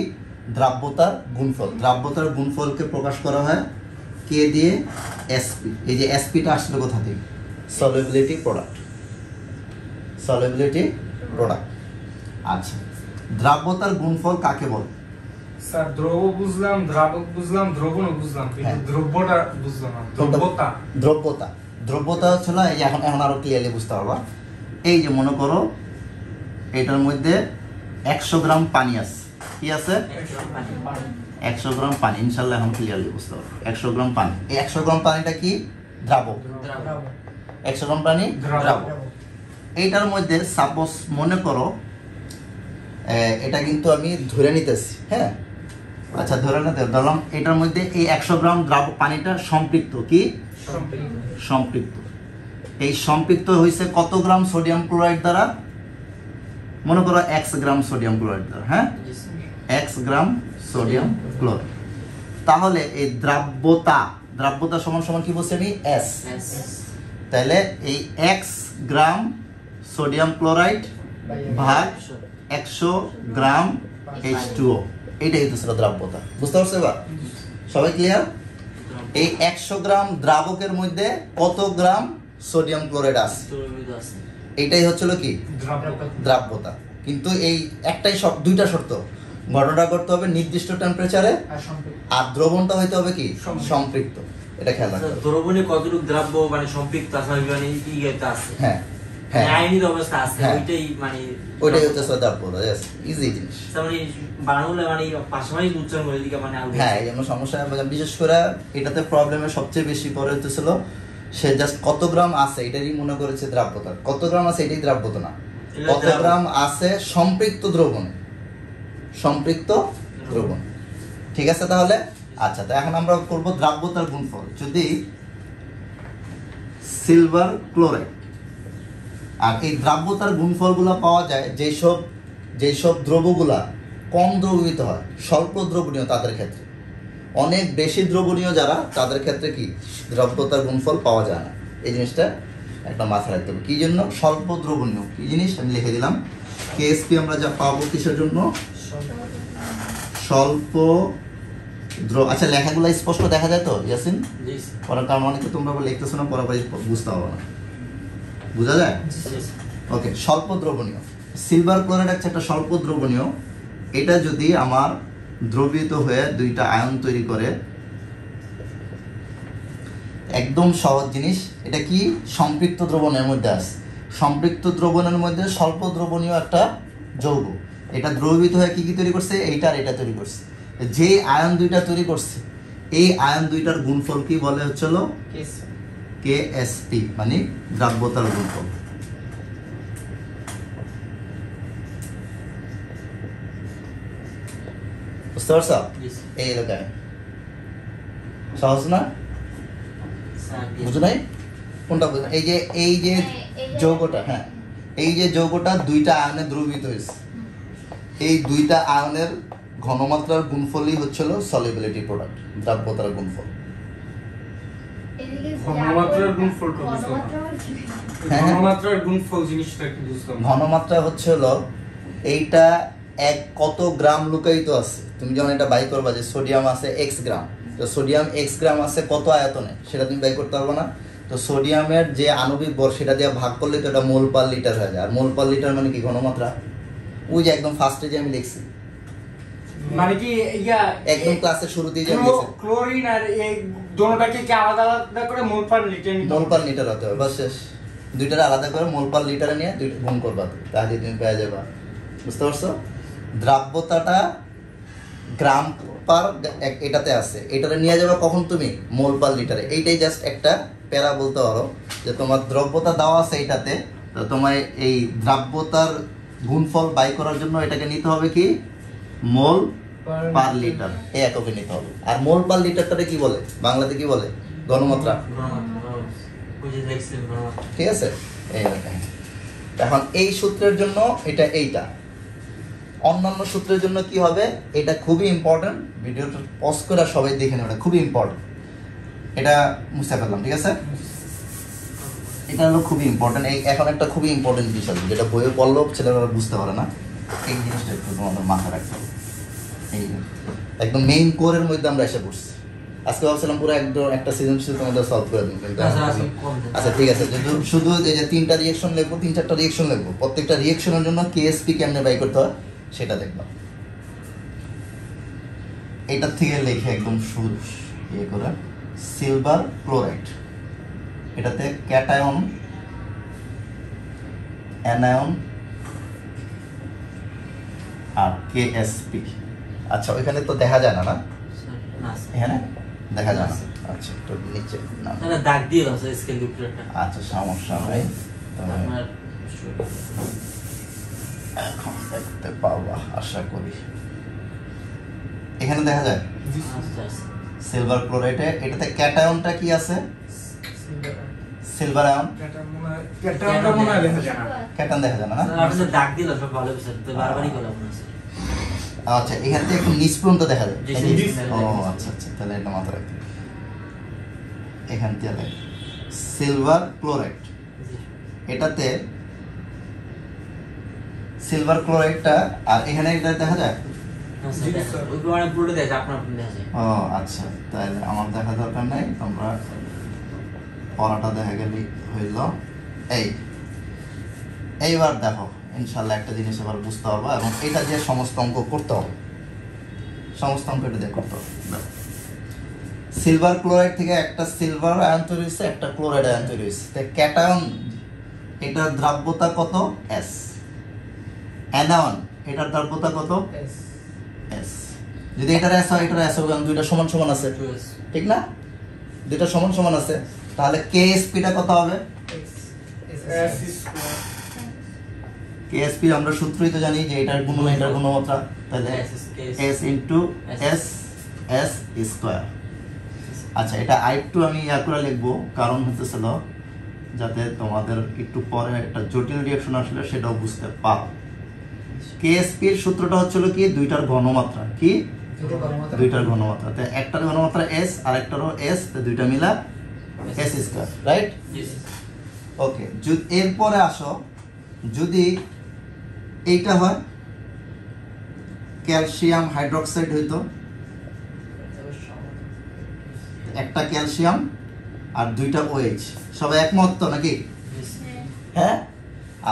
Speaker 1: দ্রাব্যতার গুণফল। দ্রাব্যতার গুণফলকে প্রকাশ করা হয় কে দিয়ে, এসপি। এই যে এসপিটা আসলে কোথা থেকে, সলিউবিলিটি প্রোডাক্ট, সলিউবিলিটি প্রোডাক্ট। আচ্ছা, দ্রাব্যতার গুণফল কাকে বলে?
Speaker 4: স্যার দ্রব বুঝলাম, দ্রাবক বুঝলাম, দ্রবণ বুঝলাম, কিন্তু
Speaker 1: হ্যাঁ।
Speaker 4: দ্রব্যটা বুঝলাম না। দ্রব্যতা,
Speaker 1: দ্রব্যতা, দ্রব্যতা হচ্ছিল এই যে, এখন আরো ক্লিয়ারলি বুঝতে পারবা। এই যে মনে করো এটার মধ্যে 100 গ্রাম পানি আছে, কি আছে, 100 গ্রাম পানি। ইনশাল্লাহ এখন ক্লিয়ারলি বুঝতে পারবো। 100 গ্রাম পানি, এই 100 গ্রাম পানিটা কি, দ্রাবক। 100 গ্রাম পানি দ্রাবক। এইটার মধ্যে সাপোজ মনে করো এটা কিন্তু আমি ধরে নিতেছি, হ্যাঁ, আচ্ছা ধরে নিতে ধরলাম এটার মধ্যে এই 100 গ্রাম দ্রাবক পানিটা সম্পৃক্ত, কি সম্পৃক্ত। এই সম্পৃক্ত হয়েছে কত গ্রাম সোডিয়াম ক্লোরাইড দ্বারা, মনে করো x গ্রাম সোডিয়াম ক্লোরাইড দ্বারা, হ্যাঁ, x গ্রাম সোডিয়াম ক্লোরাইড। তাহলে এই দ্রাব্যতা, দ্রাব্যতা সমান সমান কি বলছি আমি, S। তাহলে এই x গ্রাম সোডিয়াম ক্লোরাইড ভাগ 100 গ্রাম H2O, এইটাই হচ্ছে দ্রাব্যতা। বুঝতে পারছো এবার সবাই, ক্লিয়ার? এই 100 গ্রাম দ্রাবকের মধ্যে কত গ্রাম সোডিয়াম ক্লোরাইড আছে, এইটাই হচ্ছিল কি দ্রাব্যতা। কিন্তু এই একটাই দুইটা শর্ত, ঘটনা করতে হবে নির্দিষ্ট টেম্পারেচারে, আর দ্রবণটা হইতে হবে কি সম্পৃক্ত। এটা খেয়াল রাখতে হবে।
Speaker 2: দ্রবণে কতটুকু দ্রাব্য মানে সম্পৃক্ত আছে, মানে ইয়েতে আছে,
Speaker 1: হ্যাঁ হ্যাঁ,
Speaker 2: আইনির অবস্থা আছে,
Speaker 1: হ্যাঁ।
Speaker 2: ওইটাই মানে
Speaker 1: ওইটাই হচ্ছে দ্রাব্যতা। ইজি জিনিস।
Speaker 2: মানে বাংলা মানে পাশাপাশি উচ্চারণ করে দিকে মানে
Speaker 1: হ্যাঁ, এই জন্য সমস্যা, বিশেষ করে এটাতে প্রবলেমের সবচেয়ে বেশি পরে হতেছিল সে জাস্ট কত গ্রাম আছে এটারই মনে করেছে দ্রাব্যতা, কত গ্রাম আছে এটাই দ্রাব্যতা না, কত গ্রাম আছে সম্পৃক্ত দ্রবণে, সম্পৃক্ত দ্রবণ। ঠিক আছে তাহলে? আচ্ছা, তো এখন আমরা করব দ্রাব্যতার গুণফল। যদি সিলভার ক্লোরাইড, আর এই দ্রাব্যতার গুণফলগুলো পাওয়া যায় যেসব দ্রবগুলা কম দ্রবীভূত হয়, স্বল্প দ্রবণীয় তাদের ক্ষেত্রে। অনেক বেশি দ্রবণীয় যারা, তাদের ক্ষেত্রে কি দ্রাব্যতার গুণফল পাওয়া যায় না। এই জিনিসটা একটা মাথায় রাখতে হবে। কি জন্য স্বল্প দ্রবণীয়, কি জিনিস আমি লিখে দিলাম, কেএসপি আমরা যা পাবো কিসের জন্য, স্বল্প আচ্ছা লেখাগুলো স্পষ্ট দেখা যায় তো ইয়াসিন? পড়ার কারণ অনেকে তোমরা লিখতেছো না, পড়াবাড়ি বুঝতে পারবো না, বুঝা যায়? ওকে, স্বল্প দ্রবণীয় সিলভার ক্লোরাইড হচ্ছে একটা স্বল্প দ্রবণীয়। এটা যদি আমার দ্রবীভূত হয়ে দুইটা আয়ন তৈরি করে, একদম সহজ জিনিস, এটা কি সম্পৃক্ত দ্রবণের মধ্যে আছে। সম্পৃক্ত দ্রবণের মধ্যে স্বল্প দ্রবণীয় একটা যৌগ, এটা দ্রবীভূত হয়ে কি কি তৈরি করছে, এইটা আর এটা তৈরি করছে। যে আয়ন দুইটা তৈরি করছে, এই আয়ন দুইটার গুণফল কি বলে হচ্ছিল, কেএসপি, মানে দ্রাব্যতার গুণফল। বুঝতে পারছো? এই এলাকায় সহজ না, বুঝো নাই? কোনটা বুঝো? এই যে যৌগটা, হ্যাঁ, এই যে যৌগটা দুইটা আয়নে দ্রবীভূত হয়েছে, এই দুইটা আয়নের ঘনমাত্রার গুণফলই হচ্ছিল সলিবিলিটি প্রোডাক্ট, দ্রাব্যতার গুণফল।
Speaker 4: ঘনমাত্রার গুণফলটা বুঝলাম না। ঘনমাত্রার গুণফল জিনিসটা কি বুঝলাম না।
Speaker 1: ঘনমাত্রা হচ্ছে হলো এইটা কত গ্রাম লুকায়িত আছে। তুমি যখন এটা বাই করবা যে সোডিয়াম আছে x গ্রাম, তো সোডিয়াম x গ্রাম আছে কত আয়তনে, সেটা তুমি বাই করতে পারবে না। তো সোডিয়ামের যে আণবিক ভর সেটা দিয়ে ভাগ করলে তো এটা মোল পার লিটার হয়ে যায়। আর মোল পার লিটার মানে কি ঘনমাত্রা, ওই যে একদম ফার্স্টে যে আমি লিখছি
Speaker 4: মানে কি ইয়া
Speaker 1: একদম ক্লাসের শুরুতেই জানিয়েছে
Speaker 4: ক্লোরিন আর এই দুটোটাকে কি আলাদা আলাদা করে মোল পার লিটার নিতে
Speaker 1: মোল পার লিটার হতে হবে, বাস শেষ। দুইটার আলাদা করে মোল পার লিটারে নিয়ে দুইটা গুণ করবা, তাহলে তুমি পেয়ে যাবা। বুঝতে পারছো? দ্রাব্যতাটা গ্রাম পার এটাতে আছে, এটারে নিয়ে যাবে কখন তুমি মোল পার লিটারে। এইটাই জাস্ট একটা প্যারা বলতে পারো যে তোমার দ্রব্যতা দেওয়া আছে এইটাতে, তো তোমার এই দ্রাব্যতার গুণফল বাই করার জন্য এটাকে নিতে হবে কি মোল পার লিটার, এই এককে নিতে হবে। আর মোল পার লিটারটাকে কি বলে বাংলাতে, কি বলে? ঘনমাত্রা। ঠিক আছে, এই রকম। এখন এই সূত্রের জন্য এটা এইটা, অন্যান্য সূত্রের জন্য কি হবে এটা খুবই ইম্পর্টেন্ট। ভিডিওটা পজ করে সবাই দেখে নেবে, এটা খুবই ইম্পর্টেন্ট। এটা মুছে ফেললাম, ঠিক আছে? এটা হলো খুবই ইম্পর্টেন্ট। এই এখন একটা খুবই ইম্পর্টেন্ট বিষয় যেটা বইয়ে পড়লেও ছেলেরা বুঝতে পারে না, এই জিনিসটা একটু তোমাদের মাথায় রাখতে হবে। এই একদম মেইন কোরের মধ্যে আমরা এসে পড়ছি। আজকে ভাবছিলাম পুরো একদম একটা সৃজনশীল তোমাদের সলভ করে দিন, কিন্তু আচ্ছা ঠিক আছে, শুধু এই যে 3টা রিঅ্যাকশন লিখবো, 3-4টা রিঅ্যাকশন লিখবো, প্রত্যেকটা রিঅ্যাকশনের জন্য কেএসপি কেমনে বাই করতে হয় সেটা দেখবা। এটার থেকে লিখে একদম শুরু ইয়ে করে সিলভার ক্লোরাইড, এটাতে ক্যাটায়ন অ্যানায়ন আর কেএসপি। আচ্ছা ওইখানে তো দেখা যায় না, না এখানে দেখা যায় না। আচ্ছা একটু নিচে না
Speaker 2: দাগ দিয়ে দাও স্কেল উপরেটা।
Speaker 1: আচ্ছা সমস্যা নাই, তবে এখন দেখতে পাবা আশা করি। এখানে দেখা যায় সিলভার ক্লোরাইডে, এটাতে ক্যাটায়নটা কি আছে? Silver ion. ক্যাটায়ন দেখা যায় না, না?
Speaker 2: আপনি দাগ দিয়ে দাও সব ভালো বিষয়, তো বারবারই বলা মনে আছে।
Speaker 1: আচ্ছা এখান থেকে একটু নিচ পর্যন্ত দেখা যায়।
Speaker 2: জি,
Speaker 1: ও আচ্ছা আচ্ছা, তাহলে এটা মাথায় রাখতে। এখান থেকে সিলভার ক্লোরাইড, এটাতে সিলভার ক্লোরাইডটা, আর এখানে এটা দেখা যায়। ও আচ্ছা, তাহলে আমার দেখা দরকার নাই, তোমরা পড়াটা দেখা গেলে হইল। এইবার দেখো ইনশাল্লাহ একটা জিনিস এবার বুঝতে পারবো, এবং এটা দিয়ে সমস্ত অঙ্ক করতে হবে, সমস্ত অঙ্ক এটা দিয়ে করতে হবে। সিলভার ক্লোরাইড থেকে একটা সিলভার আয়ন তৈরি হয়েছে, একটা ক্লোরাইড আয়ন তৈরি হয়েছে। ক্যাটায়ন এটা দ্রাব্যতা কত? এস। অ্যানায়ন এটার দ্রাব্যতা কত? এস। যদি এটার এস হয় এটার এস হবে, কারণ দুইটা সমান সমান আছে, ঠিক না? দুইটা সমান সমান আছে, তাহলে কেএসপিটা কত হবে? কেএসপি আমরা সূত্রই তো জানি যে এটার গুণন এটার গুণমাত্রা, তাহলে S into S S square. আচ্ছা এটা আরেকটু আমি ইয়া করে লিখবো, কারণ হতেছিল যাতে তোমাদের একটু পরে একটা জটিল রিঅ্যাকশন আসলে সেটাও বুঝতে পারো। কেএসপি এর সূত্রটা হচ্ছিল কি দুইটার ঘনমাত্রা, কি দুইটার ঘনমাত্রা, তো একটার ঘনমাত্রা এস আর একটারও এস, তো দুইটা মিলা এস স্কয়ার, রাইট? ওকে, এরপরে আসো যদি এইটা হয় ক্যালসিয়াম হাইড্রোক্সাইড হইতো, একটা ক্যালসিয়াম আর দুইটা ওএইচ, সবাই একমত তো নাকি? হ্যাঁ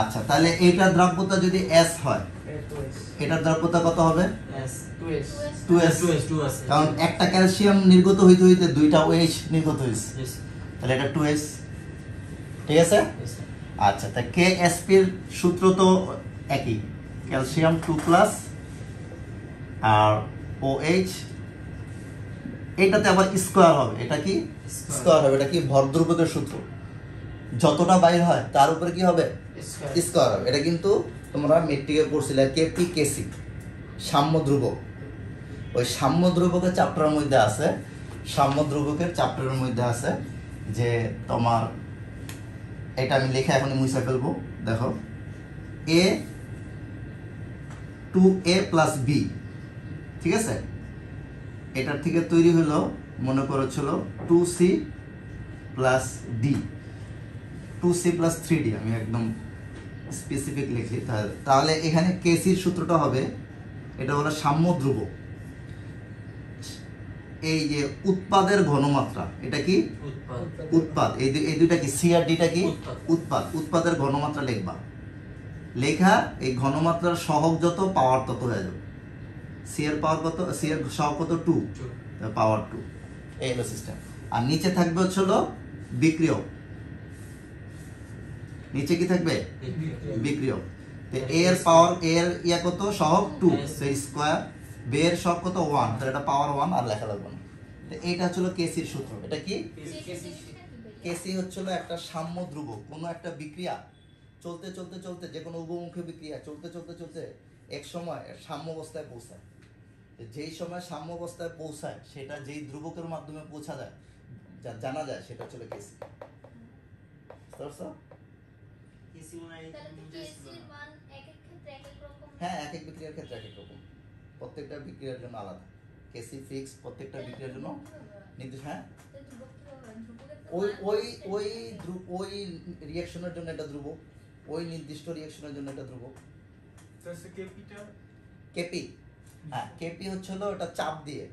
Speaker 1: আচ্ছা, তাহলে এইটার দ্রাব্যতা যদি এস হয় এটার দ্রাব্যতা কত হবে? 2s, কারণ একটা ক্যালসিয়াম নির্গত হইতে হইতে দুইটা ওএইচ নির্গত হইছে, তাহলে এটা 2s, ঠিক আছে? আচ্ছা, তা কেএসপি এর সূত্র তো একই, ক্যালসিয়াম 2+ আর ওএইচ, এটাতে আবার স্কয়ার হবে, এটা কি স্কয়ার হবে, এটা কি ভরদ্রব্যকের সূত্র, যতটা বাইর হয় তার উপরে কি হবে? স্কয়ার হবে। এটা কিন্তু তোমরা মেট্রিকে পড়ছিলে কেপি কেসি, সাম্য ধ্রুবক। ওই সাম্য ধ্রুবকের চ্যাপ্টারের মধ্যে আছে, সাম্য ধ্রুবকের চ্যাপ্টারের মধ্যে আছে যে তোমার এটা আমি লেখা এখনই মুছে ফেলবো। দেখো a 2a + b, ঠিক আছে? এটার থেকে তৈরি হলো মনে করেছিল 2c + d, 2c + 3d, আমি একদম স্পেসিফিক লিখি। তাহলে এখানে কেসির সূত্রটা হবে, এটা হলো সাম্য ধ্রুবক। এই যে উৎপাদের ঘনমাত্রা, এটা কি উৎপাদ, এই দুইটা কি সি আর ডিটা কি উৎপাদ, উৎপাদের ঘনমাত্রা লিখবা, লেখা এই ঘনমাত্রার সহগ যত পাওয়ার তত হয়ে যাবে। সি এর পাওয়ার কত, সি এর সহগ কত 2, পাওয়ার 2। এই হলো সিস্টেম। আর নিচে থাকবে হচ্ছে হলো বিক্রিয়ক, নিচে কি থাকবে বিক্রিয়ক। তো এ এর পাওয়ার, এ এর ইয়া কত সহগ 2, সেই স্কয়ার, বি এর সহগ কত 1, তাহলে এটা পাওয়ার 1 আর লেখা লাগবে না। তো এইটা হচ্ছে কেসির সূত্র। এটা কি কেসি হচ্ছে হলো একটা সাম্য ধ্রুবক। কোনো একটা বিক্রিয়া চলতে চলতে চলতে, যে কোনো উভমুখী বিক্রিয়া চলতে চলতে চলতে এক সময় সাম্য অবস্থায় পৌঁছায়। যেই সময় সাম্য অবস্থায় পৌঁছায় সেটা যেই ধ্রুবকের মাধ্যমে পৌঁছা যায়, জানা যায়, সেটা হচ্ছে কেসি।
Speaker 2: কেসি মনে হয়
Speaker 3: তাহলে তো কেসির মান এক এক ক্ষেত্রে এক এক রকম।
Speaker 1: হ্যাঁ, এক এক বিক্রিয়ার ক্ষেত্রে এক এক রকম, প্রত্যেকটা বিক্রিয়ার জন্য আলাদা। কেসি ফিক্স প্রত্যেকটা বিক্রিয়ার জন্য নির্দিষ্ট। হ্যাঁ, ওই রিঅ্যাকশনের জন্য এটা ধ্রুবক, ওই নির্দিষ্ট রিঅ্যাকশনের জন্য এটা ধ্রুবক।
Speaker 4: তাহলে কেপিটা
Speaker 1: কেপি, হ্যাঁ কেপি হচ্ছে হলো এটা চাপ দিয়ে,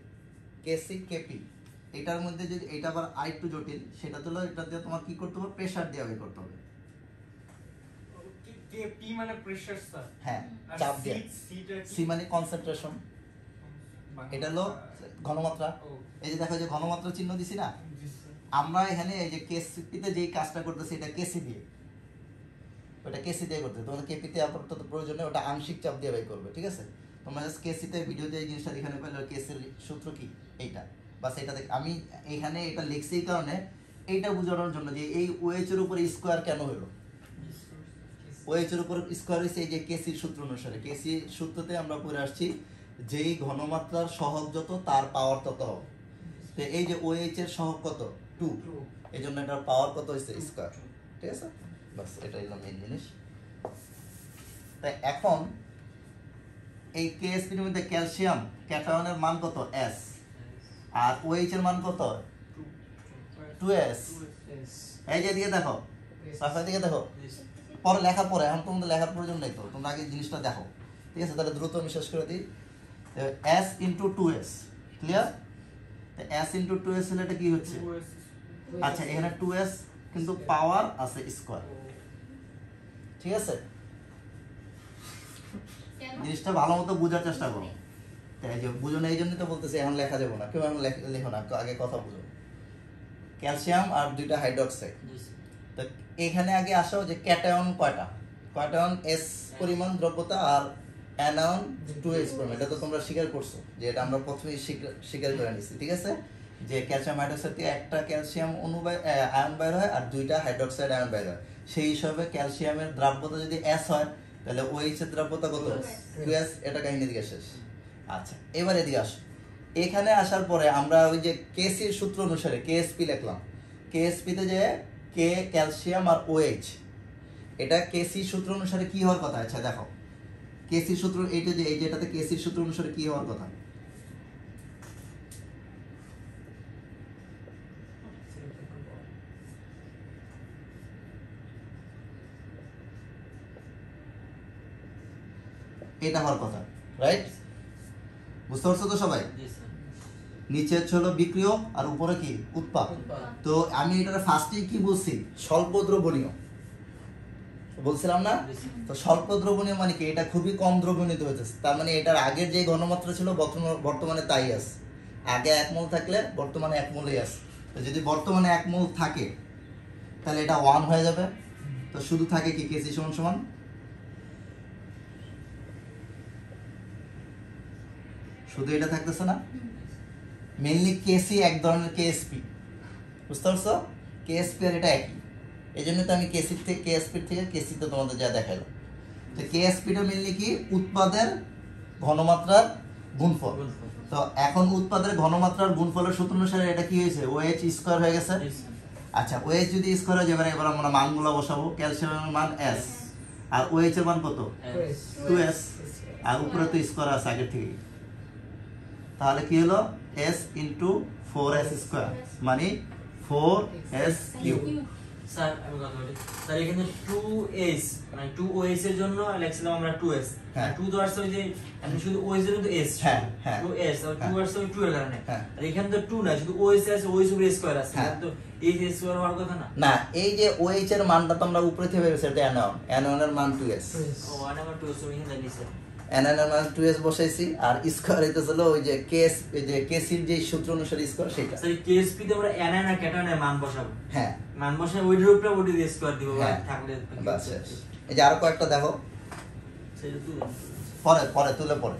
Speaker 1: কেসি কেপি। এটার মধ্যে যদি এটা আবার আরেকটু জটিল, সেটা হলো এটা দিয়ে তোমার কি করতে হবে, প্রেসার দিয়ে বের করতে হবে।
Speaker 4: কেপি মানে প্রেসার স্যার।
Speaker 1: হ্যাঁ, চাপ দিয়ে। সি মানে কনসেন্ট্রেশন, এটা হলো ঘনমাত্রা। এই যে দেখো যে ঘনমাত্রা চিহ্ন দিছি না, আমরা এখানে এই যে কেসিতে যেই কাজটা করতেছি এটা কেসি দিয়ে, ওটা কেসি দিয়ে করতে, তোমাদের কেপিতে আপাতত প্রয়োজনে ওটা আংশিক চাপ দিয়ে বের করবে, ঠিক আছে? তোমরা জাস্ট কেসিতে ভিডিওতে এই জিনিসটা এখানে পেলে কেসির সূত্র কি এইটা, বাস এটা দেখ। আমি এখানে এটা লিখছি এই কারণে, এইটা বোঝানোর জন্য যে এই ওএইচ এর উপরে স্কোয়ার কেন হলো। ওএইচ এর উপর স্কোয়ার হইছে এই যে কেসির সূত্র অনুসারে। কেসির সূত্রতে আমরা পড়ে আসছি যেই ঘনমাত্রার সহগ যত তার পাওয়ার তত হবে। তো এই যে ওএইচ এর সহগ কত 2, এই জন্য এটার পাওয়ার কত হইছে স্কোয়ার, ঠিক আছে? বাস এটাই হলো মেইন জিনিস। তাই এখন এই কেএসপি এর মধ্যে ক্যালসিয়াম ক্যাটায়নের মান কত S, আর ওএইচ এর মান কত 2S। এই যে দিকে দেখো, পাশে দিকে দেখো, পরে লেখার পরে, এখন তোমাদের লেখার প্রয়োজন নেই, তো তোমরা আগে জিনিসটা দেখো, ঠিক আছে? তাহলে দ্রুত আমি শেষ করে দিই। S into 2S, clear? S into 2S হলে এটা কি হচ্ছে? আচ্ছা, এখানে 2S কিন্তু পাওয়ার আছে স্কয়ার, ঠিক আছে? জিনিসটা ভালো মতো বোঝার চেষ্টা করো। তাই যে বুঝো না, এই জন্যই তো বলতেছি এখন লেখা যাবে না, কেউ এখন লেখো না, আগে কথা বুঝো। ক্যালসিয়াম আর দুইটা হাইড্রোক্সাইড। তো এখানে আগে আসো যে ক্যাটায়ন কয়টা, ক্যাটায়ন S পরিমাণ দ্রব্যতা আর অ্যানায়ন 2S পরিমাণ। এটা তো তোমরা স্বীকার করছো যে এটা আমরা প্রথমেই স্বীকার করে নিছি, ঠিক আছে? যে ক্যালসিয়াম হাইড্রোক্সাইড থেকে একটা ক্যালসিয়াম আয়ন বাইর হয় আর দুইটা হাইড্রোক্সাইড আয়ন বাইর হয়। সেই হিসাবে ক্যালসিয়ামের দ্রাব্যতা যদি S হয়, তাহলে OH এর দ্রাব্যতা কত 2S। এটা কাহিনী দিকে শেষ। আচ্ছা, এবার এদিকে আসো। এখানে আসার পরে আমরা ওই যে কেসির সূত্র অনুসারে কেএসপি লিখলাম। কেএসপিতে যে কে ক্যালসিয়াম আর OH, এটা কেসি সূত্র অনুসারে কি হওয়ার কথা? আচ্ছা দেখো, কেসির সূত্র এইটা যে, এই যে এটাতে কেসির সূত্র অনুসারে কি হওয়ার কথা? এটা হওয়ার কথা, রাইট? বুঝতে পারছো তো সবাই? নিচে হচ্ছে হলো বিক্রিয়ক আর উপরে কি উৎপাদ। তো আমি এটার ফার্স্টেই কি বলছি, স্বল্প দ্রবণীয় বলছিলাম না? তো স্বল্প দ্রবণীয় মানে কি, এটা খুবই কম দ্রবণীয় হয়েছে। তার মানে এটার আগের যে ঘনমাত্রা ছিল বর্তমানে তাই আছে। আগে 1 মোল থাকলে বর্তমানে 1 মোলই আছে। তো যদি বর্তমানে 1 মোল থাকে তাহলে এটা 1 হয়ে যাবে। তো শুধু থাকে কি কেসি সমান সমান শুধু এটা থাকতেছে না, মেইনলি কেসি এক ধরনের কেএসপি, বুঝতে পারছো? কেএসপি আর এটা একই, এই জন্য তো আমি কেসি থেকে কেএসপির থেকে কেসিতে তোমাদের যা দেখাইলাম। তো কেএসপিটা মেইনলি কি উৎপাদের ঘনমাত্রার গুণফল। তো এখন উৎপাদের ঘনমাত্রার গুণফলের সূত্র অনুসারে এটা কি হয়েছে, OH স্কয়ার হয়ে গেছে। আচ্ছা, OH যদি স্কয়ার হয়ে যাবে, এবার আমরা মানগুলো বসাবো। ক্যালসিয়ামের মান S আর OH এর মান কত 2S, আর উপরে তো স্কয়ার আছে আগের থেকে। তাহলে কি হলো S into 4S স্কয়ার মানে 4S কিউব।
Speaker 2: স্যার আমি কথা বলি, স্যার এখানে 2S মানে 2OS এর জন্য লিখছিলাম আমরা 2S, আর 2 তো আসছে ওই যে আমি শুধু OS এর মধ্যে S,
Speaker 1: হ্যাঁ হ্যাঁ
Speaker 2: 2S আর 2 আসছে ওই 2 এর কারণে।
Speaker 1: হ্যাঁ।
Speaker 2: আর এখানে তো 2 না, শুধু OS আছে, OS উপরে স্কয়ার আছে, তো এই যে স্কয়ার হওয়ার কথা না।
Speaker 1: না, এই যে OH এর মানটা তো আমরা উপরে থেকে বের করছি, এটা অ্যানায়ন, অ্যানায়নের মান 2S।
Speaker 2: ও আর আমার 2S ওই এখানে নিছে।
Speaker 1: NN মানে 2s বসাইছি আর স্কয়ার হইতেছিল ওই যে কেস এই যে কেসির যে সূত্র অনুসারে স্কয়ার সেটা
Speaker 2: স্যার কেএসপি তে আমরা এনআই না ক্যাটায়নের মান বসাবো
Speaker 1: হ্যাঁ
Speaker 2: মান বসায় ওইটার উপরে ওটি দিয়ে স্কয়ার দিব
Speaker 1: হ্যাঁ।
Speaker 2: থাকলে
Speaker 1: বাস শেষ। এই যে আরো কয়েকটা দেখো
Speaker 2: সেটা তুই
Speaker 1: পরে পরে তুলে পরে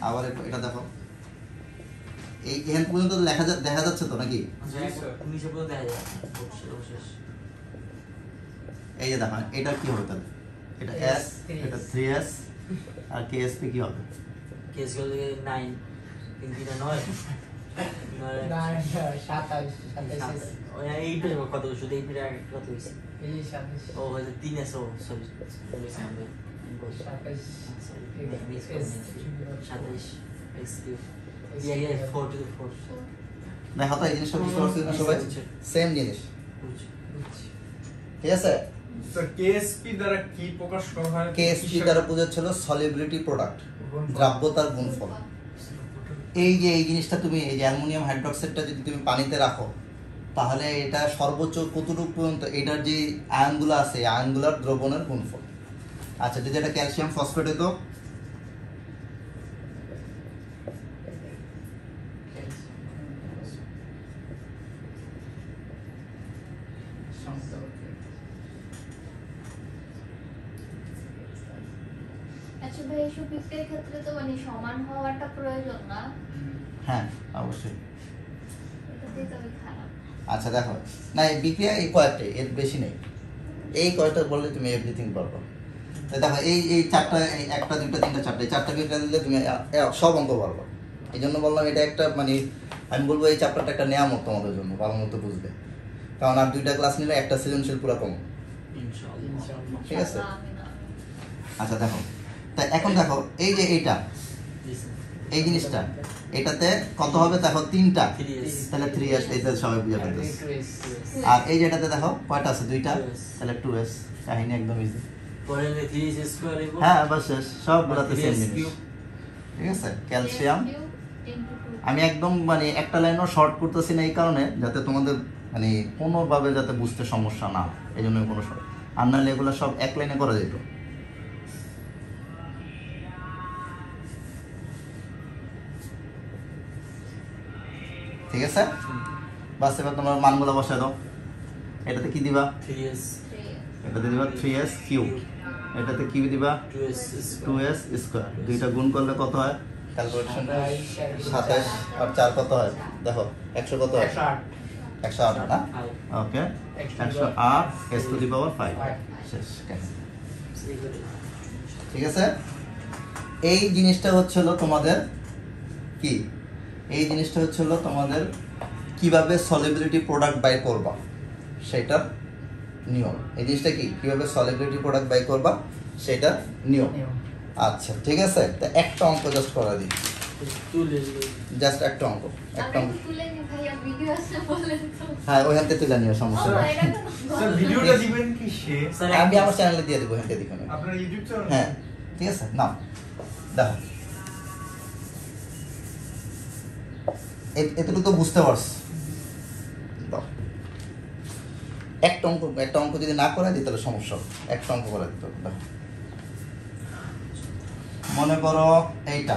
Speaker 1: আবার এটা দেখো এই এখান পর্যন্ত দেখা যাচ্ছে তো নাকি
Speaker 2: তুমি সে পর্যন্ত দেখা যায় অবশেষ
Speaker 1: এই যে দেখো এটা কি হবে তাহলে এটা s এটা 3s আর ksp কি হবে
Speaker 2: কেস গুলো 9 3 3 9 ওই এইটা কত শুধু এই পিরিয়ড কত হইছে ও হইছে 3s ও সরি বলেছি আমরা 4 to the 4
Speaker 1: দেখো তো এই জিনিসটা বুঝতে পারছো না সবাই সেম জিনিস ঠিক আছে
Speaker 4: স্যার কেএসপি দ্বারা কি প্রকাশ করা হয়
Speaker 1: ksp দ্বারা বোঝাচ্ছিল সলিবিলিটি প্রোডাক্ট দ্রাব্যতার গুণফল এই যে এই জিনিসটা তুমি এই যে অ্যালুমিনিয়াম হাইড্রোক্সাইডটা যদি তুমি পানিতে রাখো তাহলে এটা সর্বোচ্চ কতটুকু পর্যন্ত এটার যে আয়নগুলো আছে এই আয়নগুলোর দ্রবণের গুণফল আচ্ছা যদি এটা ক্যালসিয়াম ফসফেট হতো
Speaker 3: আচ্ছা ভাই এইসব বিক্রিয়ার ক্ষেত্রে তো মানে সমান হওয়াটা প্রয়োজন না,
Speaker 1: হ্যাঁ অবশ্যই
Speaker 3: এটাতেই তবে খারাপ।
Speaker 1: আচ্ছা দেখো না এই বিক্রিয়া এই কয়েকটাই এর বেশি নেই এই কয়টা বললে তুমি এভরিথিং পারবে তো দেখো এই চারটা এই একটা দুইটা তিনটা চারটা এই চারটা বিক্রিয়া দিলে তুমি সব অঙ্ক পারবে এই জন্য বললাম এটা একটা মানে আমি বলবো এই চ্যাপ্টারটা একটা নেয়ামত তোমাদের জন্য ভালো মতো বুঝবে কারণ আর দুইটা ক্লাস নিলে একটা সৃজনশীল পুরো কম
Speaker 2: ইনশাআল্লাহ
Speaker 1: ঠিক আছে
Speaker 3: আমি না
Speaker 1: আচ্ছা দেখো তা এখন দেখো এই যে এইটা এই জিনিসটা এটাতে কত হবে দেখো তিনটা
Speaker 2: 3s
Speaker 1: তাহলে 3s এইটা সবাই বুঝে ফেলতেছে আর এই যেটাতে দেখো কয়টা আছে দুইটা
Speaker 2: 2s
Speaker 1: তাহলে 2s কাহিনী একদম ইজি
Speaker 2: পরে 3s স্কয়ার এর
Speaker 1: হ্যাঁ বাস শেষ সবগুলোতে সেম
Speaker 2: 3s
Speaker 1: জিনিস
Speaker 2: কিউব
Speaker 1: ঠিক আছে ক্যালসিয়াম
Speaker 3: 10 to 2
Speaker 1: আমি একদম মানে একটা লাইনও শর্ট করতেছি না এই কারণে যাতে তোমাদের মানে কোনোভাবে যাতে বুঝতে সমস্যা না হয় এই জন্য কোনো শর্ট আর নাহলে এগুলো সব এক লাইনে করা যেত ঠিক আছে বাস এবার তোমার মানগুলো বসায় দাও এটাতে কি দিবা
Speaker 2: 3s
Speaker 1: এটাতে দিবা 3s কিউব এটাতে কি দিবা
Speaker 2: 2s
Speaker 1: 2s স্কয়ার দুইটা গুণ করলে কত হয় ক্যালকুলেশন 27 আর 4 কত হয় দেখো 100 কত হয় 108 না ওকে 108 s টু দি পাওয়ার 5 শেষ ঠিক আছে এই জিনিসটা হচ্ছিল তোমাদের কি এই জিনিসটা হচ্ছিল তোমাদের কিভাবে সলিবিলিটি প্রোডাক্ট বাই করবা সেটা নিয়ম এই জিনিসটা কি কিভাবে সলিবিলিটি প্রোডাক্ট বাই করবা সেটা নিয়ম আচ্ছা ঠিক আছে তো একটা অঙ্ক জাস্ট করা দিই জাস্ট একটা অঙ্ক একটা
Speaker 3: আমি
Speaker 1: অঙ্ক
Speaker 3: তুলে নি ভাইয়া ভিডিও আছে বলেন তো।
Speaker 1: হ্যাঁ ওইখান থেকে তুলে নিও সমস্যা
Speaker 3: ও,
Speaker 1: নেই
Speaker 3: এটা তো
Speaker 4: স্যার ভিডিওটা দিবেন কি সে
Speaker 1: আমি আমার চ্যানেলে দিয়ে দেবো ওইখান থেকে দেখে নেবে।
Speaker 4: আপনার ইউটিউব চ্যানেল
Speaker 1: হ্যাঁ ঠিক আছে নাও দেখো এতটুকু তো বুঝতে পারছো দাও একটা অঙ্ক যদি না করা দিই তাহলে সমস্যা হবে একটা অঙ্ক করা দিতে হবে দেখো মনে করো এইটা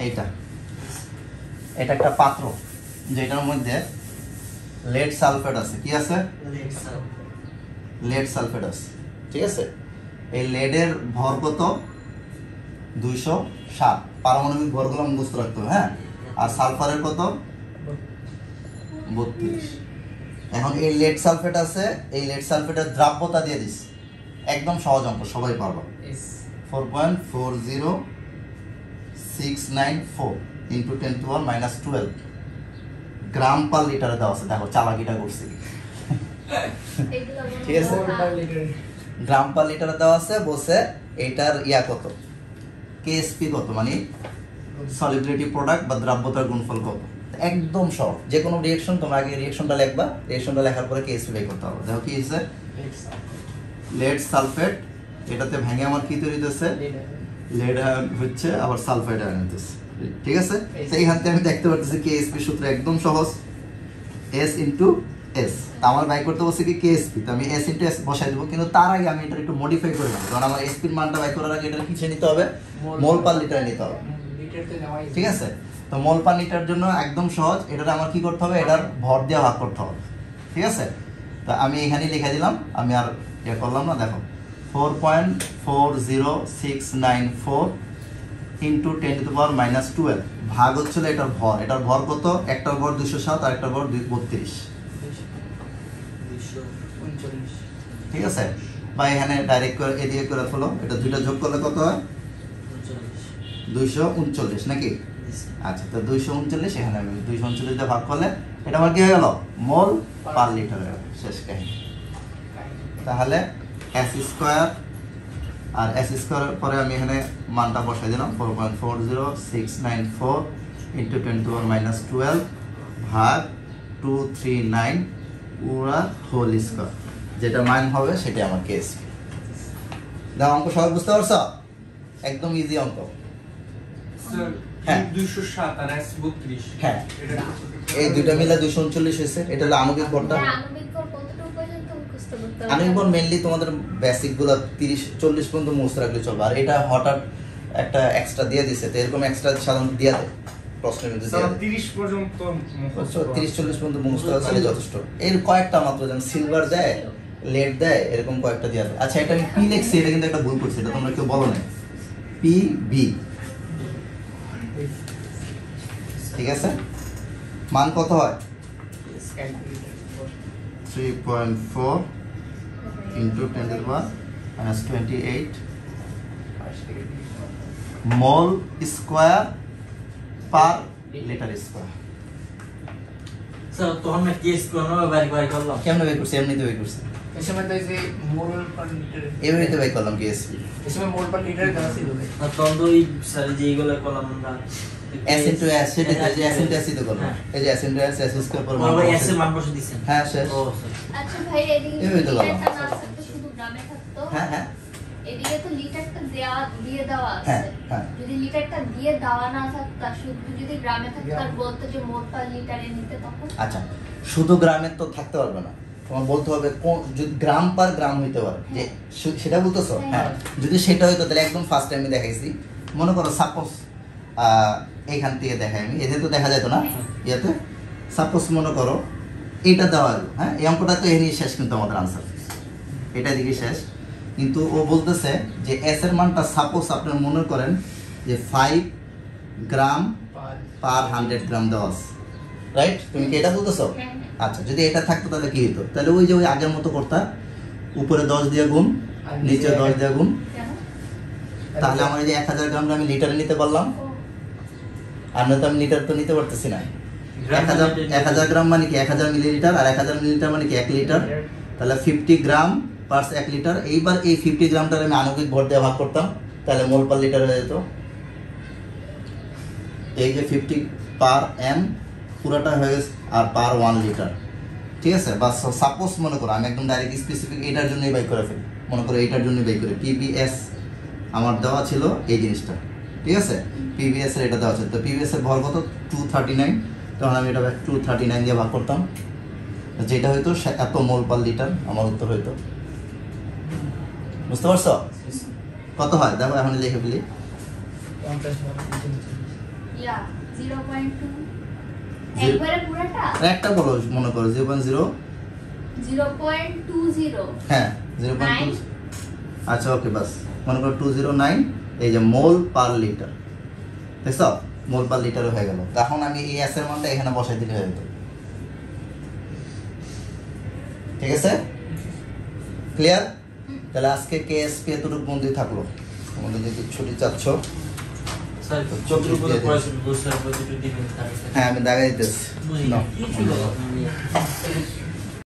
Speaker 1: এইটা এটা একটা পাত্র যেটার মধ্যে লেড সালফেট আছে কি আছে লেড সালফেট আছে ঠিক আছে এই লেডের ভর কত 207 পারমাণবিক ভরগুলো মুখস্থ রাখতে হবে হ্যাঁ আর সালফারের কত 32 এখন এই লেড সালফেট আছে এই লেড সালফেটের দ্রাব্যতা দিয়ে দিস একদম সহজ অঙ্ক সবাই পারবে 4.40694 ইন্টু 10 to 1 minus 12 গ্রাম পার লিটারে দেওয়া আছে দেখো চালাকিটা করছি
Speaker 3: এগুলো বলুন।
Speaker 1: ঠিক আছে। গ্রাম পার লিটারে দেওয়া আছে বসে এটার ইয়া কত কেএসপি কত মানে সলিবিলিটি প্রোডাক্ট বা দ্রাব্যতার গুণফল কত একদম সহজ যে কোনো রিঅ্যাকশন তোমরা আগে রিঅ্যাকশনটা লিখবা রিঅ্যাকশনটা লেখার পরে কেএসপি বের করতে হবে দেখো কি হইছে লেড সালফেট এটাতে ভেঙে আমার কি তৈরি হচ্ছে লেড হচ্ছে আবার সালফাইড আয়ন হচ্ছে ঠিক আছে তো এইখান থেকে আমি দেখতে পাচ্ছি কেএসপি সূত্র একদম সহজ S ইনটু এস, আমার বাই করতে বলছে কি কেএসপি, তো আমি এস ইন্টু এস বসাই দেবো, কিন্তু তার আগে আমি এটা একটু মডিফাই করে নেবো, কারণ আমার এসপির মানটা বাই করার আগে এটা কিসে নিতে হবে, মোল পার লিটারে নিতে হবে, ঠিক আছে? তো মোল পার লিটার জন্য একদম সহজ, এটাতে আমার কি করতে হবে, এটার ভর দিয়ে ভাগ করতে হবে, ঠিক আছে? তা আমি এখানেই লিখে দিলাম, আমি আর ইয়ে করলাম না, দেখো 4.40694 ইন্টু 10⁻⁻12 ভাগ হচ্ছিল এটার ভর, এটার ভর কত, একটার ভর 207 আর একটার ভর 32, ঠিক আছে? বা এখানে ডাইরেক্ট করে এদিকে করে ফেলো, এটা দুইটা যোগ করলে কত হয়, 239 নাকি? আচ্ছা, তো 239 এখানে আমি 239 দিয়ে ভাগ করলে এটা আমার কি হয়ে গেল, মোল পার লিটার হয়ে গেল, শেষ কাহিনী। তাহলে এস স্কোয়ার আর এস স্কোয়ার পরে আমি এখানে মানটা বসাই দিলাম 4.40694 ইন্টু 10⁻⁻12 ভাগ 239 পুরা হোল স্কোয়ার, যেটা মান হবে সেটা আমার কেস। দাও, অঙ্ক সবাই বুঝতে পারছো? একদম ইজি অঙ্ক।
Speaker 4: স্যার
Speaker 1: হ্যাঁ।
Speaker 4: 207 আর S 32
Speaker 1: হ্যাঁ,
Speaker 4: এটা
Speaker 1: এই দুইটা মিলে 239 হয়েছে, এটা হলো আণবিক ভরটা।
Speaker 3: হ্যাঁ, আণবিক ভর কতটুকু পর্যন্ত মুখস্থ করতে হবে?
Speaker 1: আণবিক ভর মেইনলি তোমাদের বেসিক গুলো 30-40 পর্যন্ত মুখস্থ রাখলে চলবে, আর এটা হঠাৎ একটা এক্সট্রা দিয়ে দিছে, তো এরকম এক্সট্রা সাধারণত দিয়ে দেয় প্রশ্নের মধ্যে, দিয়ে
Speaker 4: স্যার
Speaker 1: দেয়
Speaker 4: 30 পর্যন্ত মুখস্থ করা।
Speaker 1: 30-40 পর্যন্ত মুখস্থ আছে যথেষ্ট। এর কয়েকটা মাত্র, যেমন সিলভার দেয়, লেড দেয়, এরকম কয়েকটা দিয়ে দেয়। আচ্ছা, এটা আমি পি লিখছি, এটা কিন্তু একটা ভুল করছি, এটা তোমরা কেউ বলো না, পি বি, ঠিক আছে? মান কত হয়, 3.4 ইন্টু 10⁻⁻28 মোল square per litre square.
Speaker 2: Sir তখন না কেস করনো বাড়ি বাড়ি করলাম,
Speaker 1: কেমনে বের করছি, এমনিতে বের করছি,
Speaker 5: এই সময় তো এই যে মোল পার লিটার,
Speaker 1: এমনিতে বের করলাম কেএসপি।
Speaker 5: এই সময় মোল পার লিটার দেওয়া ছিল।
Speaker 2: আর তখন তো ওই স্যার যে এইগুলো করলাম আমরা
Speaker 1: এস ইনটু এস, সেটা যে এস ইনটু এস ই তো করলাম,
Speaker 2: হ্যাঁ।
Speaker 1: এই যে S into S, S square পর
Speaker 2: ওরা এস এর মান বসে দিছেন।
Speaker 1: হ্যাঁ, শেষ।
Speaker 2: ও স্যার,
Speaker 3: আচ্ছা ভাই, এদিকে
Speaker 1: এভাবে তো বলো।
Speaker 3: লিটারটা না থাকতো, শুধু গ্রামে থাকতো।
Speaker 1: হ্যাঁ হ্যাঁ
Speaker 3: এদিকে তো লিটারটা দিয়ে দেওয়া আছে।
Speaker 1: হ্যাঁ, হ্যাঁ।
Speaker 3: যদি লিটারটা দিয়ে দেওয়া না থাকতো, আর শুধু যদি গ্রামে থাকতো আর বলতো যে মোট পার লিটারে নিতে, তখন
Speaker 1: আচ্ছা, শুধু গ্রামের তো থাকতে পারবে না, তোমার বলতে হবে কোন, যদি গ্রাম পার গ্রাম হইতে পারে, যে সেটা বলতেছো। হ্যাঁ, যদি সেটা হইতো তাহলে একদম ফার্স্ট টাইম দেখাইছি। মনে করো সাপোজ এইখান থেকে দেখাই আমি, এতে তো দেখা যেত না, ইয়াতে সাপোজ মনে করো এইটা দেওয়া হলো, হ্যাঁ, এই অঙ্কটা তো এখানেই শেষ, কিন্তু আমাদের আনসার এটা দিকে শেষ। কিন্তু ও বলতেছে যে এস এর মানটা সাপোজ আপনার মনে করেন যে 5 গ্রাম পার 100 গ্রাম দেওয়া আছে, রাইট? তুমি কি এটা বলতেছো?
Speaker 3: হ্যাঁ।
Speaker 1: আচ্ছা, যদি এটা থাকতো তাহলে কি হতো, তাহলে ওই যে ওই আগের মতো করতা, উপরে 10 দিয়ে গুণ, নিচে 10 দিয়ে গুণ,
Speaker 3: কেন?
Speaker 1: তাহলে আমার এই যে 1000 গ্রামটা আমি লিটারে নিতে পারলাম,
Speaker 3: ও,
Speaker 1: আর না তো আমি লিটার তো নিতে পারতেছি না। 1000 গ্রাম মানে কি 1000 মিলিলিটার, আর 1000 মিলিলিটার মানে কি 1 লিটার, তাহলে 50 গ্রাম পার 1 লিটার। এইবার এই 50 গ্রামটার আমি আণবিক ভর দিয়ে ভাগ করতাম, তাহলে মোল পার লিটার হয়ে যেত। এই যে 50 পার এম পুরোটা হয়ে গেছে, আর পার 1 লিটার, ঠিক আছে? বা সাপোজ মনে করো আমি একদম ডাইরেক্ট স্পেসিফিক এইটার জন্যই বাই করে ফেলি, মনে করো এইটার জন্যই বাই করে, পিবিএস আমার দেওয়া ছিল এই জিনিসটা, ঠিক আছে? পিবিএস এর এটা দেওয়া ছিল, তো পিবিএস এর ভর কত 239, তখন আমি এটা 239 দিয়ে ভাগ করতাম, যেটা হয়তো এত মোল পার লিটার আমার উত্তর হইতো। বুঝতে পারছো কত হয়? দেখো এখন লিখে ফেলি,
Speaker 5: 50
Speaker 3: ইয়া 0.2 একবারে পুরোটা
Speaker 1: একটা বলো, মনে করো 0.0,
Speaker 3: 0.20
Speaker 1: হ্যাঁ 0.2, আচ্ছা ওকে, বাস মনে করো 209, এই যে মোল পার লিটার, দেখছো মোল পার লিটারও হয়ে গেল। তখন আমি এই এস এর মানটা এখানে বসাই দিলে হয়ে যেত, ঠিক আছে? ক্লিয়ার? তাহলে আজকে কেএসপি এতটুকু বন্দি থাকলো, আমাদের যদি ছুটি চাচ্ছ।
Speaker 2: স্যার যতটুকু পড়াশোনা করছেন প্রতিটুকু দিবেন স্যার।
Speaker 1: হ্যাঁ, আমি দেখা দিতেছি।
Speaker 2: বুঝি
Speaker 1: নাও।
Speaker 2: কিছু